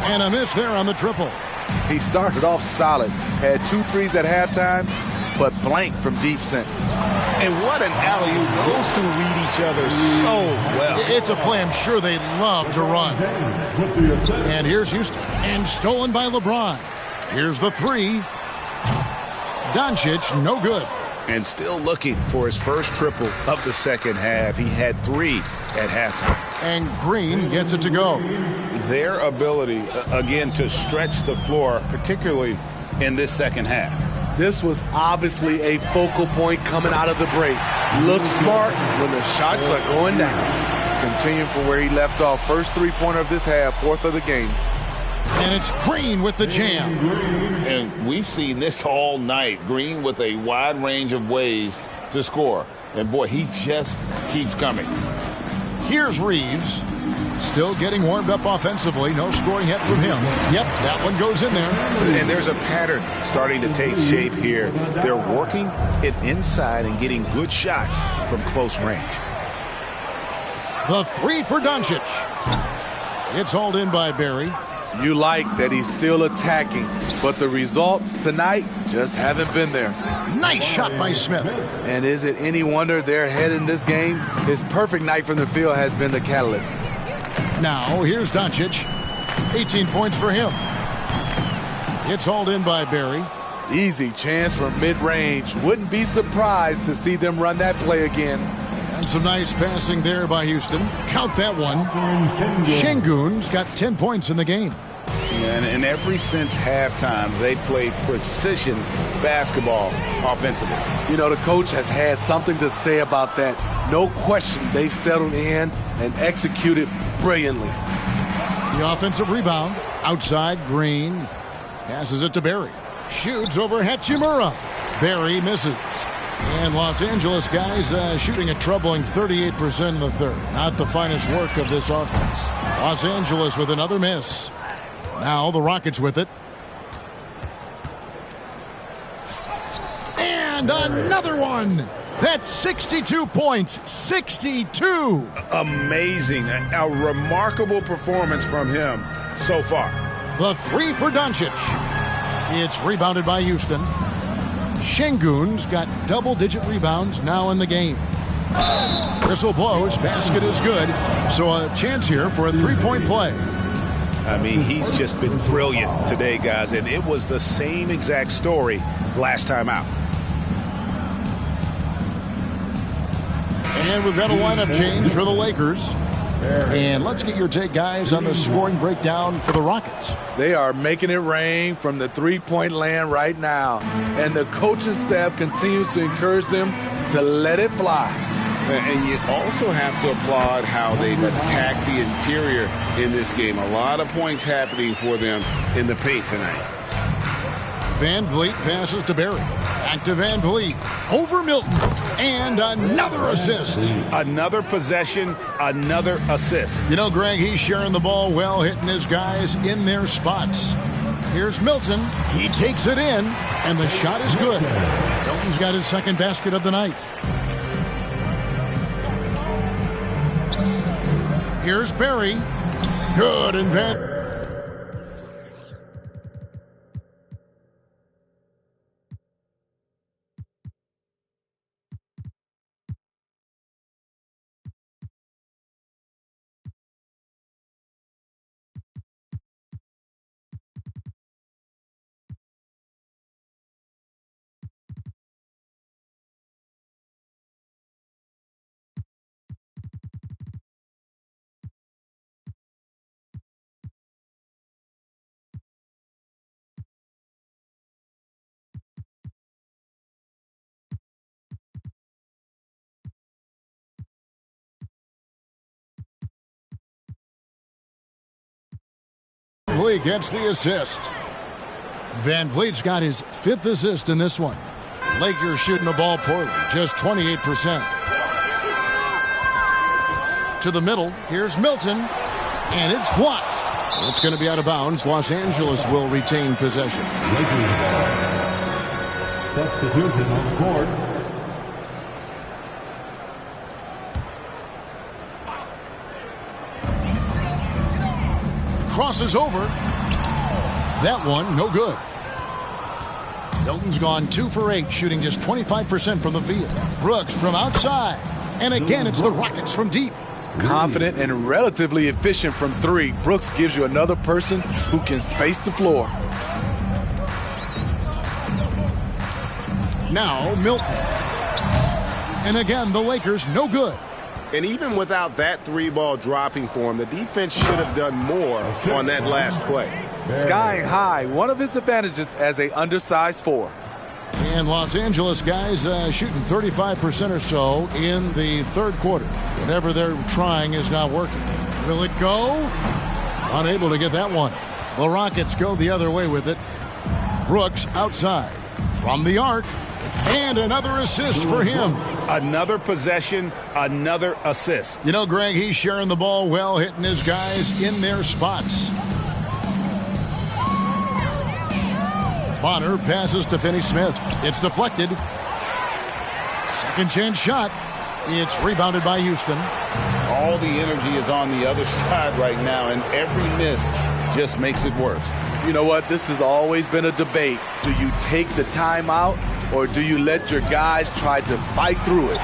And a miss there on the triple. He started off solid, had 2 threes at halftime, but blank from deep since. And what an alley-oop. Those two read each other so well. It's a play I'm sure they love to run. And here's Houston. And stolen by LeBron. Here's the 3. Doncic, no good. And still looking for his first triple of the second half. He had 3 at halftime. And Green gets it to go. Their ability, again, to stretch the floor, particularly in this second half. This was obviously a focal point coming out of the break. Looks smart when the shots are going down. Continuing from where he left off. First 3-pointer of this half, 4th of the game. And it's Green with the jam. And we've seen this all night. Green with a wide range of ways to score. And, boy, he just keeps coming. Here's Reeves. Still getting warmed up offensively. No scoring yet from him. Yep, that one goes in there. And there's a pattern starting to take shape here. They're working it inside and getting good shots from close range. The 3 for Doncic. It's hauled in by Barry. You like that he's still attacking, but the results tonight just haven't been there. Nice shot by Smith. And is it any wonder they're ahead in this game? His perfect night from the field has been the catalyst. Now, here's Doncic. 18 points for him. It's hauled in by Barry. Easy chance from mid-range. Wouldn't be surprised to see them run that play again. And some nice passing there by Houston. Count that one. Şengün's got 10 points in the game. And ever since halftime, they played precision basketball offensively. You know, the coach has had something to say about that. No question they've settled in and executed brilliantly. The offensive rebound. Outside, Green. Passes it to Barry. Shoots over Hachimura. Barry misses. And Los Angeles guys shooting a troubling 38% in the third. Not the finest work of this offense. Los Angeles with another miss. Now the Rockets with it. And another one. That's 62 points. 62. Amazing. A remarkable performance from him so far. The 3 for Doncic. It's rebounded by Houston. Şengün's got double-digit rebounds now in the game. Whistle blows. Basket is good. So a chance here for a 3-point play. I mean, he's just been brilliant today, guys. And it was the same exact story last time out. And we've got a lineup change for the Lakers. And let's get your take, guys, on the scoring breakdown for the Rockets. They are making it rain from the three-point land right now. And the coaching staff continues to encourage them to let it fly. And you also have to applaud how they've attacked the interior in this game. A lot of points happening for them in the paint tonight. Van Vliet passes to Barry. Back to Van Vliet. Over Milton. And another assist. Another possession, another assist. You know, Greg, he's sharing the ball well, hitting his guys in their spots. Here's Milton. He takes it in, and the shot is good. Milton's got his second basket of the night. Here's Barry. Good, and Van... Vliet gets the assist. Van Vliet's got his fifth assist in this one. Lakers shooting the ball poorly, just 28%. To the middle, here's Milton, and it's blocked. It's going to be out of bounds. Los Angeles will retain possession. Substitution on the court. Crosses over. That one, no good. Milton's gone 2 for 8, shooting just 25% from the field. Brooks from outside. And again, it's the Rockets from deep. Confident and relatively efficient from three. Brooks gives you another person who can space the floor. Now, Milton. And again, the Lakers, no good. And even without that three-ball dropping for him, the defense should have done more on that last play. Skying high, one of his advantages as a undersized four. And Los Angeles guys shooting 35% or so in the third quarter. Whatever they're trying is not working. Will it go? Unable to get that one. The Rockets go the other way with it. Brooks outside from the arc. And another assist for him. Another possession, another assist. You know, Greg, he's sharing the ball well, hitting his guys in their spots. Bonner passes to Finney-Smith. It's deflected. Second chance shot. It's rebounded by Houston. All the energy is on the other side right now, and every miss just makes it worse. You know what? This has always been a debate. Do you take the timeout, or do you let your guys try to fight through it?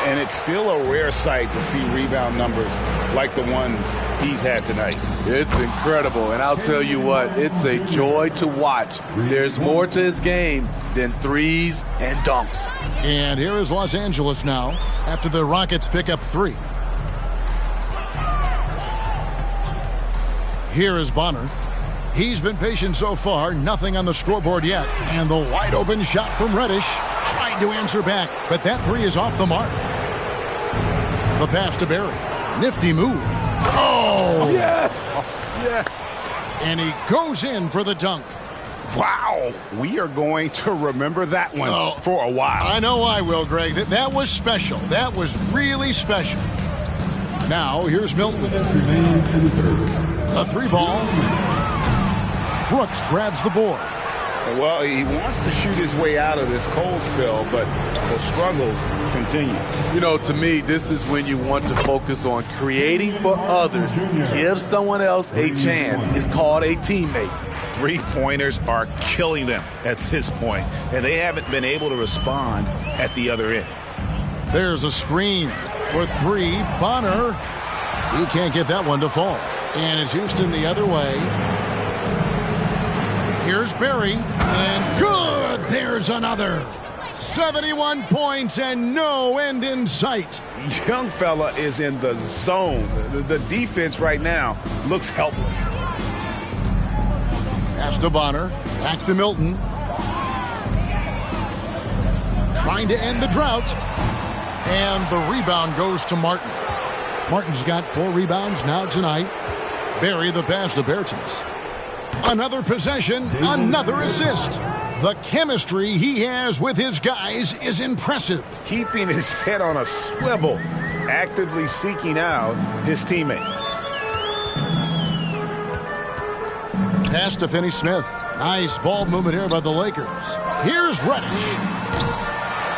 And it's still a rare sight to see rebound numbers like the ones he's had tonight. It's incredible, and I'll tell you what, it's a joy to watch. There's more to his game than threes and dunks. And here is Los Angeles now after the Rockets pick up 3. Here is Bonner. He's been patient so far, nothing on the scoreboard yet. And the wide open shot from Reddish. Tried to answer back, but that 3 is off the mark. The pass to Barry. Nifty move. Oh! Yes! Yes! And he goes in for the dunk. Wow! We are going to remember that one for a while. I know I will, Greg. That was special. That was really special. Now, here's Milton. A 3-ball. Brooks grabs the board. Well, he wants to shoot his way out of this cold spell, but the struggles continue. You know, to me, this is when you want to focus on creating for others. Give someone else a chance. It's called a teammate. Three-pointers are killing them at this point, and they haven't been able to respond at the other end. There's a screen for 3. Bonner. He can't get that one to fall. And it's Houston the other way. Here's Barry, and good! There's another. 71 points and no end in sight. Young fella is in the zone. The defense right now looks helpless. Pass to Bonner. Back to Milton. Trying to end the drought. And the rebound goes to Martin. Martin's got 4 rebounds now tonight. Barry the pass to Bertens. Another possession, another assist. The chemistry he has with his guys is impressive. Keeping his head on a swivel, actively seeking out his teammate. Pass to Finney-Smith. Nice ball movement here by the Lakers. Here's Reddish.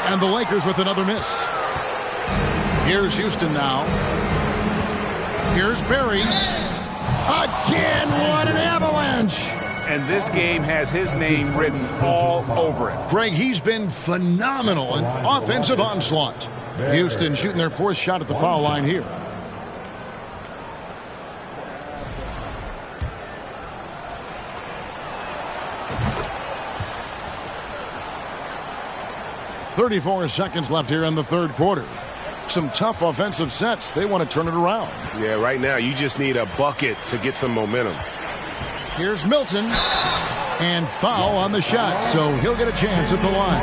And the Lakers with another miss. Here's Houston now. Here's Barry. Again, what an avalanche! And this game has his name written all over it. Greg, he's been phenomenal in offensive onslaught. Houston shooting their 4th shot at the foul line here. .34 seconds left here in the 3rd quarter. Some tough offensive sets. They want to turn it around. Yeah, right now you just need a bucket to get some momentum. Here's Milton. And foul on the shot, so he'll get a chance at the line.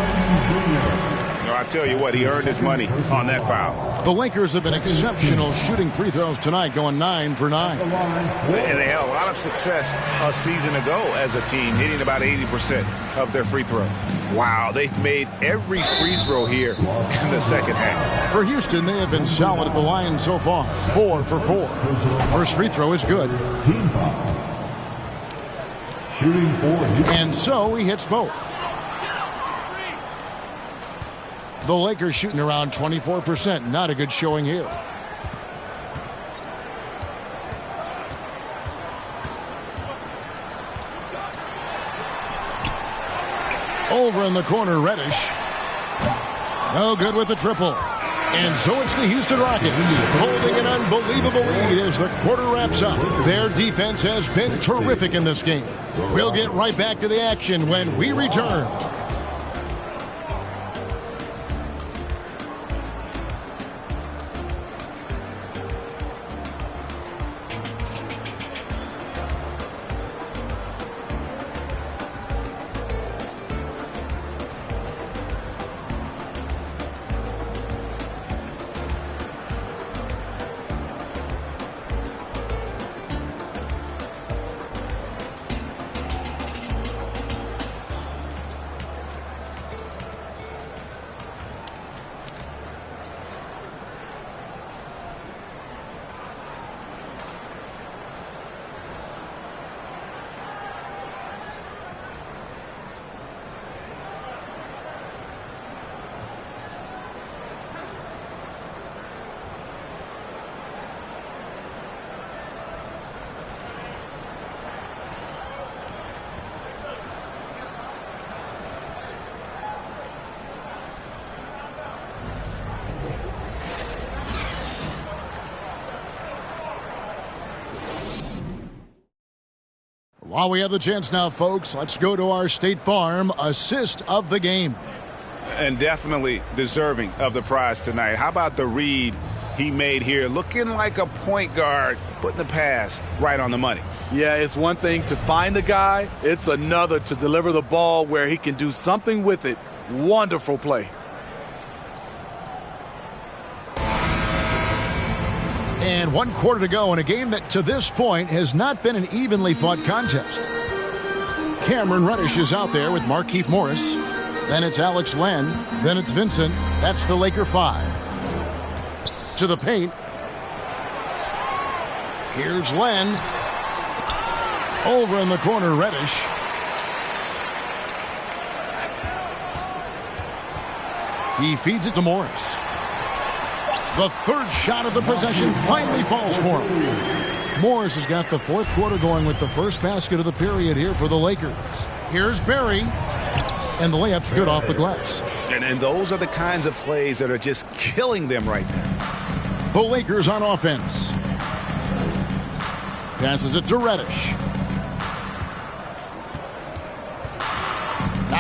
I tell you what, he earned his money on that foul. The Lakers have been exceptional shooting free throws tonight, going 9 for 9. And they had a lot of success a season ago as a team, hitting about 80% of their free throws. Wow, they've made every free throw here in the second half. For Houston, they have been solid at the line so far, 4 for 4. First free throw is good. Team foul. Shooting for Houston. And so he hits both. The Lakers shooting around 24%. Not a good showing here. Over in the corner, Reddish. No good with the triple. And so it's the Houston Rockets holding an unbelievable lead as the quarter wraps up. Their defense has been terrific in this game. We'll get right back to the action when we return. While we have the chance now, folks, let's go to our State Farm assist of the game. And definitely deserving of the prize tonight. How about the read he made here? Looking like a point guard, putting the pass right on the money. Yeah, it's one thing to find the guy. It's another to deliver the ball where he can do something with it. Wonderful play. And 1 quarter to go in a game that to this point has not been an evenly fought contest. Cameron Reddish is out there with Markieff Morris. Then it's Alex Len. Then it's Vincent. That's the Laker 5. To the paint. Here's Len. Over in the corner, Reddish. He feeds it to Morris. The 3rd shot of the possession finally falls for him. Morris has got the 4th quarter going with the first basket of the period here for the Lakers. Here's Barry. And the layup's good off the glass. And those are the kinds of plays that are just killing them right there. The Lakers on offense. Passes it to Reddish.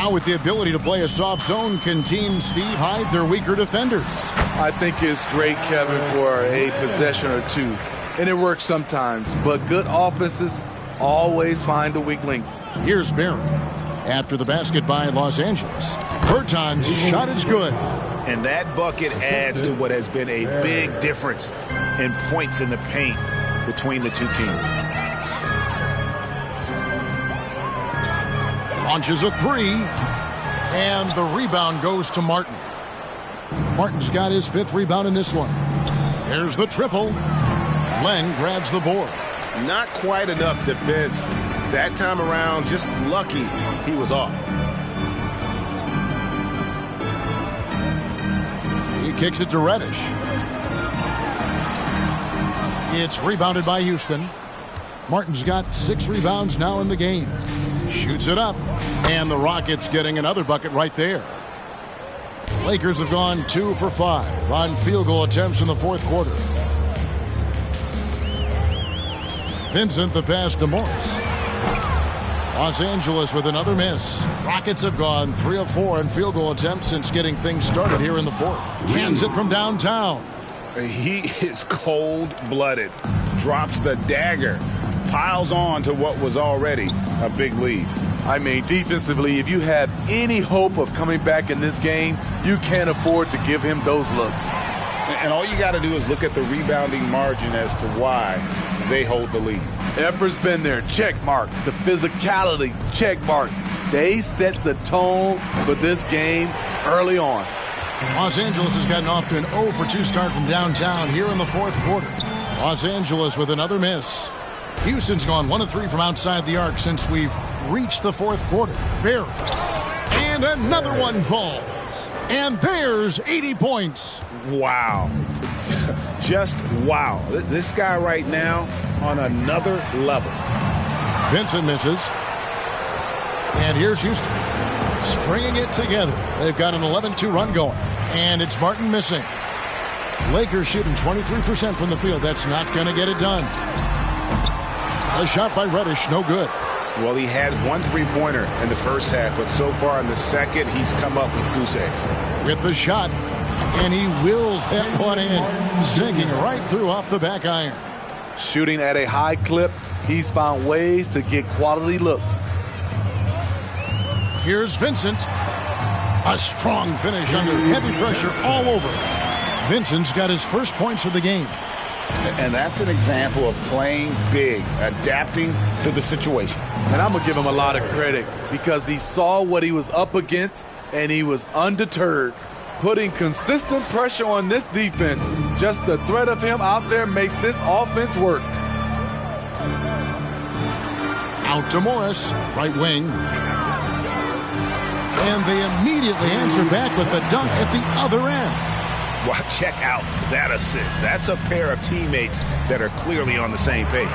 Now with the ability to play a soft zone, can Team Steve hide their weaker defenders? I think it's great, Kevin, for a possession or two. And it works sometimes, but good offenses always find the weak link. Here's Barry. After the basket by Los Angeles. Berton's shot is good. And that bucket adds to what has been a big difference in points in the paint between the two teams. Launches a three. And the rebound goes to Martin. Martin's got his 5th rebound in this one. There's the triple. Len grabs the board. Not quite enough defense. That time around, just lucky he was off. He kicks it to Reddish. It's rebounded by Houston. Martin's got 6 rebounds now in the game. Shoots it up. And the Rockets getting another bucket right there. Lakers have gone 2 for 5 on field goal attempts in the 4th quarter. Vincent the pass to Morris. Los Angeles with another miss. Rockets have gone 3 of 4 in field goal attempts since getting things started here in the 4th. Cans it from downtown. He is cold-blooded. Drops the dagger. Piles on to what was already a big lead. I mean, defensively, if you have any hope of coming back in this game, you can't afford to give him those looks. And all you got to do is look at the rebounding margin as to why they hold the lead. Effort's been there, check mark. The physicality, check mark. They set the tone for this game early on. Los Angeles has gotten off to an 0 for 2 start from downtown here in the 4th quarter. Los Angeles with another miss. Houston's gone 1 of 3 from outside the arc since we've reached the 4th quarter. Barry. And another one falls. And there's 80 points. Wow. Just wow. This guy right now on another level. Vincent misses. And here's Houston. Stringing it together. They've got an 11-2 run going. And it's Martin missing. Lakers shooting 23% from the field. That's not going to get it done. A shot by Reddish, no good. Well, he had 1 3-pointer in the first half, but so far in the second, he's come up with goose eggs. With the shot, and he wills that one in, sinking right through off the back iron. Shooting at a high clip, he's found ways to get quality looks. Here's Vincent. A strong finish under heavy pressure all over. Vincent's got his first points of the game. And that's an example of playing big, adapting to the situation. And I'm going to give him a lot of credit because he saw what he was up against and he was undeterred. Putting consistent pressure on this defense. Just the threat of him out there makes this offense work. Out to Morris, right wing. And they immediately answer back with the dunk at the other end. Well, check out that assist. That's a pair of teammates that are clearly on the same page.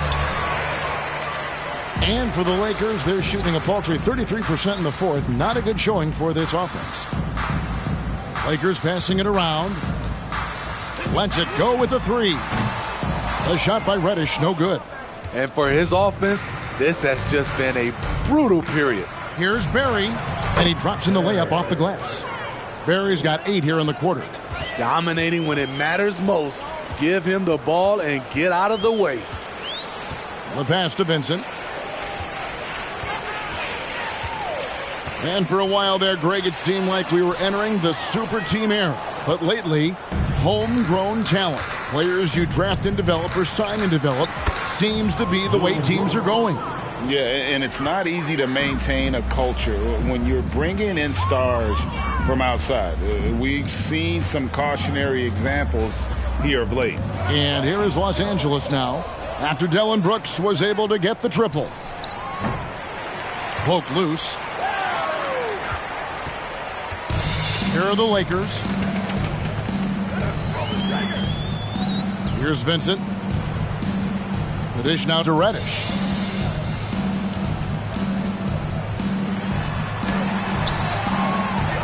And for the Lakers, they're shooting a paltry 33% in the 4th. Not a good showing for this offense. Lakers passing it around. Lets it go with the 3. A shot by Reddish, no good. And for his offense, this has just been a brutal period. Here's Barry, and he drops in the layup off the glass. Barry's got 8 here in the quarter. Dominating when it matters most. Give him the ball and get out of the way. The pass to Vincent. And for a while there, Greg, it seemed like we were entering the super team era. But lately, homegrown talent, players you draft and develop or sign and develop, seems to be the way teams are going. Yeah, and it's not easy to maintain a culture when you're bringing in stars from outside. We've seen some cautionary examples here of late. And here is Los Angeles now, after Dillon Brooks was able to get the triple. Poke loose. Here are the Lakers. Here's Vincent. The dish now to Reddish.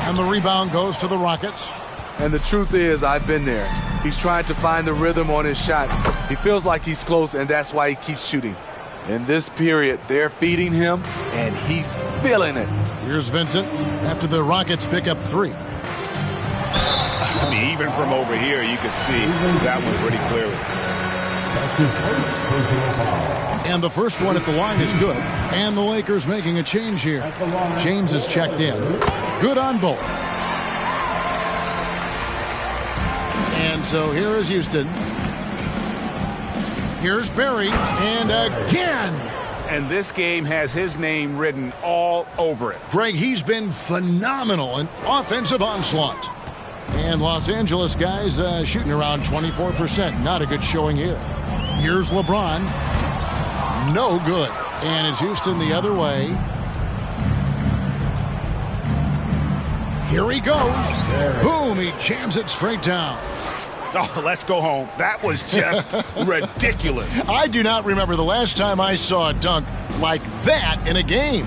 And the rebound goes to the Rockets. And the truth is, I've been there. He's trying to find the rhythm on his shot. He feels like he's close, and that's why he keeps shooting. In this period, they're feeding him, and he's feeling it. Here's Vincent after the Rockets pick up 3. I mean, even from over here, you could see that one pretty clearly. That's his first personal foul. And the first one at the line is good. And the Lakers making a change here. James is checked in. Good on both. And so here is Houston. Here's Barry. And again. And this game has his name written all over it. Greg, he's been phenomenal in offensive onslaught. And Los Angeles guys shooting around 24%. Not a good showing here. Here's LeBron. No good. And it's Houston the other way. Here he goes. Boom, he jams it straight down. Oh, let's go home. That was just ridiculous. I do not remember the last time I saw a dunk like that in a game.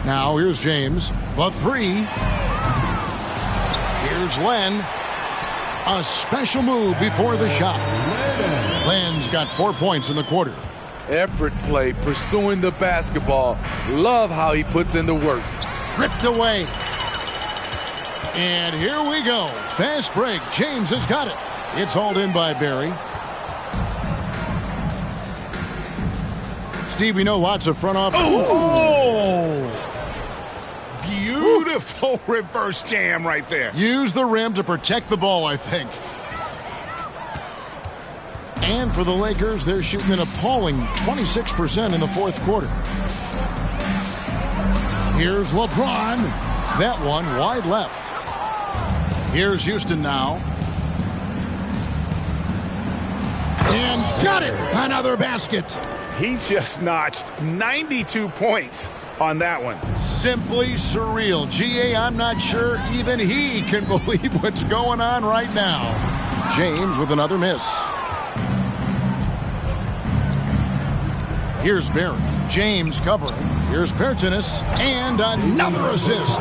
Now here's James. The 3. Here's Len. A special move before the shot. Len's got 4 points in the quarter. Effort play, pursuing the basketball. Love how he puts in the work. Ripped away. And here we go. Fast break. James has got it. It's hauled in by Barry. Steve, we know lots of front office. Oh! Beautiful reverse jam right there. Use the rim to protect the ball, I think. And for the Lakers, they're shooting an appalling 26% in the fourth quarter. Here's LeBron. That one wide left. Here's Houston now. And got it. Another basket. He just notched 92 points on that one. Simply surreal. GA, I'm not sure even he can believe what's going on right now. James with another miss. Here's Barry. James covering. Here's Pertinis. And another assist.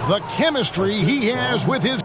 The chemistry he has with his...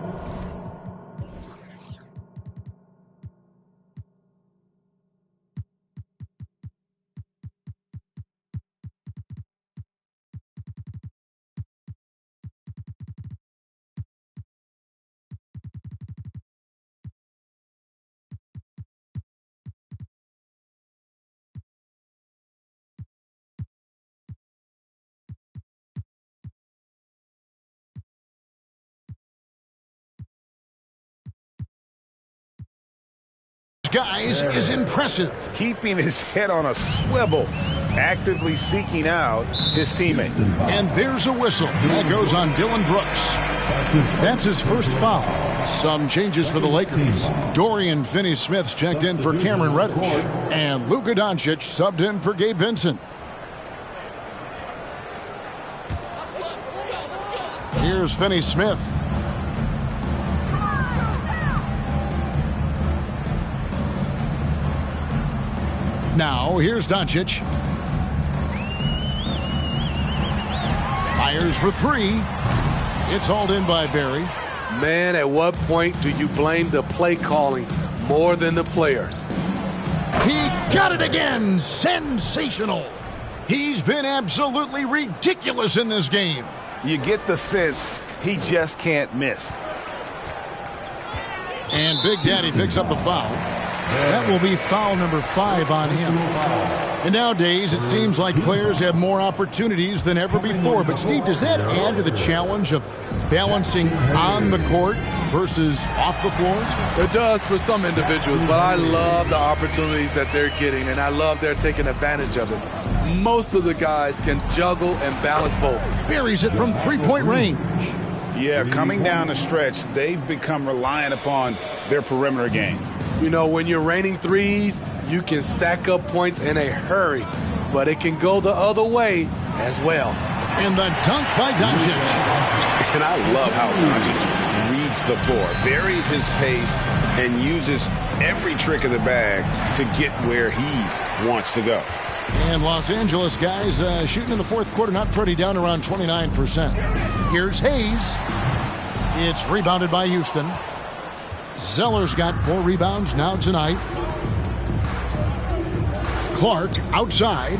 guys is impressive. Keeping his head on a swivel, actively seeking out his teammate. And there's a whistle. That goes on Dylan Brooks. That's his first foul. Some changes for the Lakers. Dorian Finney-Smith's checked in for Cameron Reddish. And Luka Doncic subbed in for Gabe Vincent. Here's Finney-Smith. Now, here's Doncic. Fires for 3. It's hauled in by Barry. Man, at what point do you blame the play calling more than the player? He got it again. Sensational. He's been absolutely ridiculous in this game. You get the sense he just can't miss. And Big Daddy picks up the foul. That will be foul number 5 on him. And nowadays, it seems like players have more opportunities than ever before. But, Steve, does that add to the challenge of balancing on the court versus off the floor? It does for some individuals, but I love the opportunities that they're getting, and I love they're taking advantage of it. Most of the guys can juggle and balance both. Buries it from three-point range. Yeah, coming down the stretch, they've become reliant upon their perimeter game. You know, when you're raining threes, you can stack up points in a hurry, but it can go the other way as well. And the dunk by Doncic. And I love how Doncic reads the floor, varies his pace, and uses every trick of the bag to get where he wants to go. And Los Angeles guys shooting in the fourth quarter, not pretty, down around 29%. Here's Hayes. It's rebounded by Houston. Zeller's got 4 rebounds now tonight. Clark outside.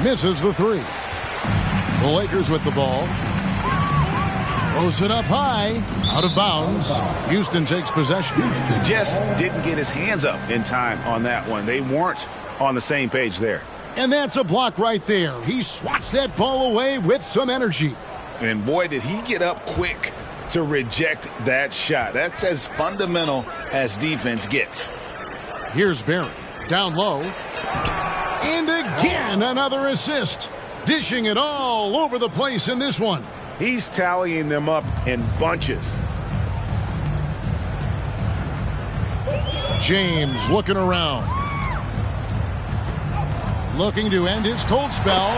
Misses the three. The Lakers with the ball. Throws it up high. Out of bounds. Houston takes possession. Just didn't get his hands up in time on that one. They weren't on the same page there. And that's a block right there. He swats that ball away with some energy. And boy, did he get up quick to reject that shot. That's as fundamental as defense gets. Here's Barry. Down low. And again, another assist. Dishing it all over the place in this one. He's tallying them up in bunches. James looking around. Looking to end his cold spell,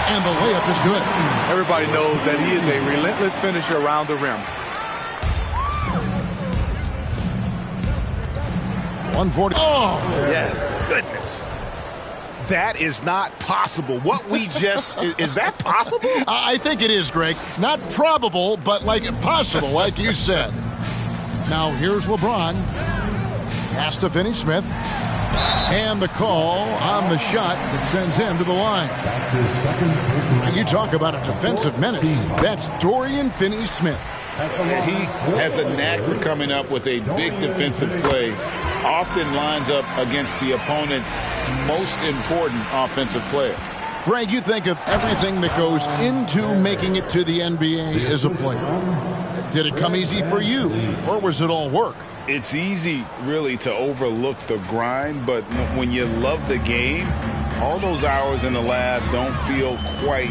and the layup is good. Everybody knows that he is a relentless finisher around the rim. 140. Oh! Yes. Goodness. That is not possible. What we just... is that possible? I think it is, Greg. Not probable, but like possible, like you said. Now, here's LeBron. Pass to Finney-Smith. And the call on the shot that sends him to the line. You talk about a defensive menace. That's Dorian Finney-Smith. He has a knack for coming up with a big defensive play. Often lines up against the opponent's most important offensive player. Greg, you think of everything that goes into making it to the NBA as a player. Did it come easy for you, or was it all work? It's easy, really, to overlook the grind, but when you love the game, all those hours in the lab don't feel quite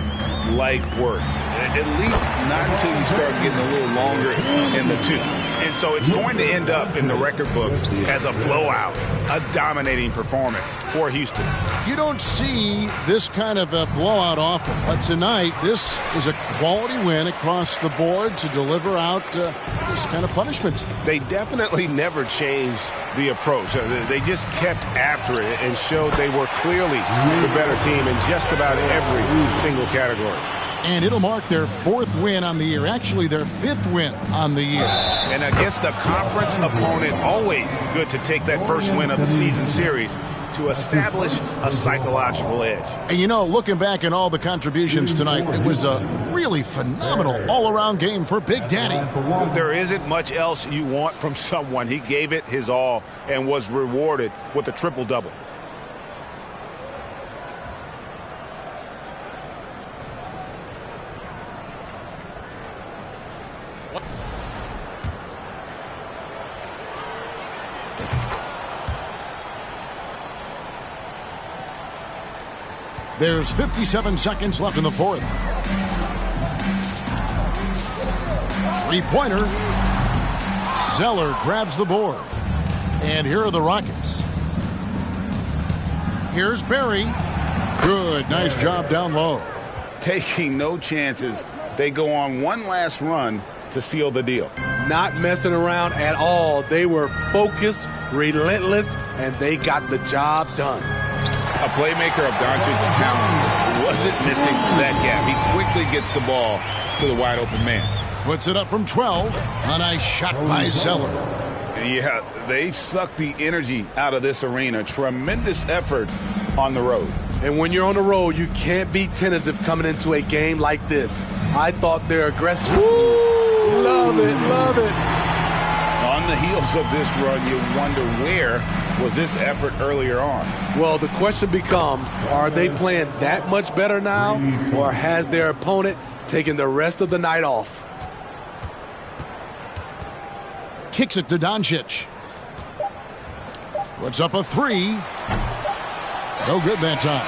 like work. At least not until you start getting a little longer in the tooth. And so it's going to end up in the record books as a blowout, a dominating performance for Houston. You don't see this kind of a blowout often, but tonight this is a quality win across the board to deliver out this kind of punishment. They definitely never changed the approach. They just kept after it and showed they were clearly the better team in just about every single category. And it'll mark their 4th win on the year. Actually, their 5th win on the year. And against a conference opponent, always good to take that first win of the season series to establish a psychological edge. And you know, looking back at all the contributions tonight, it was a really phenomenal all-around game for Big Daddy. There isn't much else you want from someone. He gave it his all and was rewarded with a triple-double. There's 57 seconds left in the 4th. Three-pointer. Zeller grabs the board. And here are the Rockets. Here's Barry. Good. Nice job down low. Taking no chances. They go on one last run to seal the deal. Not messing around at all. They were focused, relentless, and they got the job done. A playmaker of Doncic's talents wasn't missing that gap. He quickly gets the ball to the wide open man. Puts it up from 12. A nice shot by Zeller. Yeah, they've sucked the energy out of this arena. Tremendous effort on the road. And when you're on the road, you can't be tentative coming into a game like this. I thought they're aggressive. Woo! Love it, love it. On the heels of this run, you wonder where was this effort earlier on? Well, the question becomes, are they playing that much better now, or has their opponent taken the rest of the night off? Kicks it to Doncic. Puts up a 3. No good that time.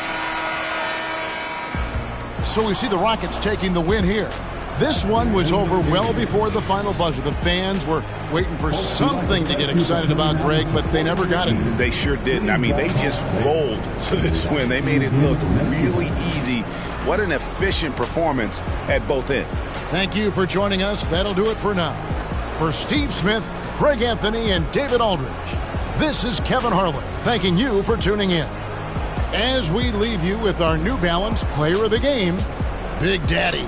So we see the Rockets taking the win here. This one was over well before the final buzzer. The fans were waiting for something to get excited about, Greg, but they never got it. They sure didn't. I mean, they just rolled to this win. They made it look really easy. What an efficient performance at both ends. Thank you for joining us. That'll do it for now. For Steve Smith, Greg Anthony, and David Aldridge, this is Kevin Harlan thanking you for tuning in. As we leave you with our New Balance Player of the Game, Big Daddy.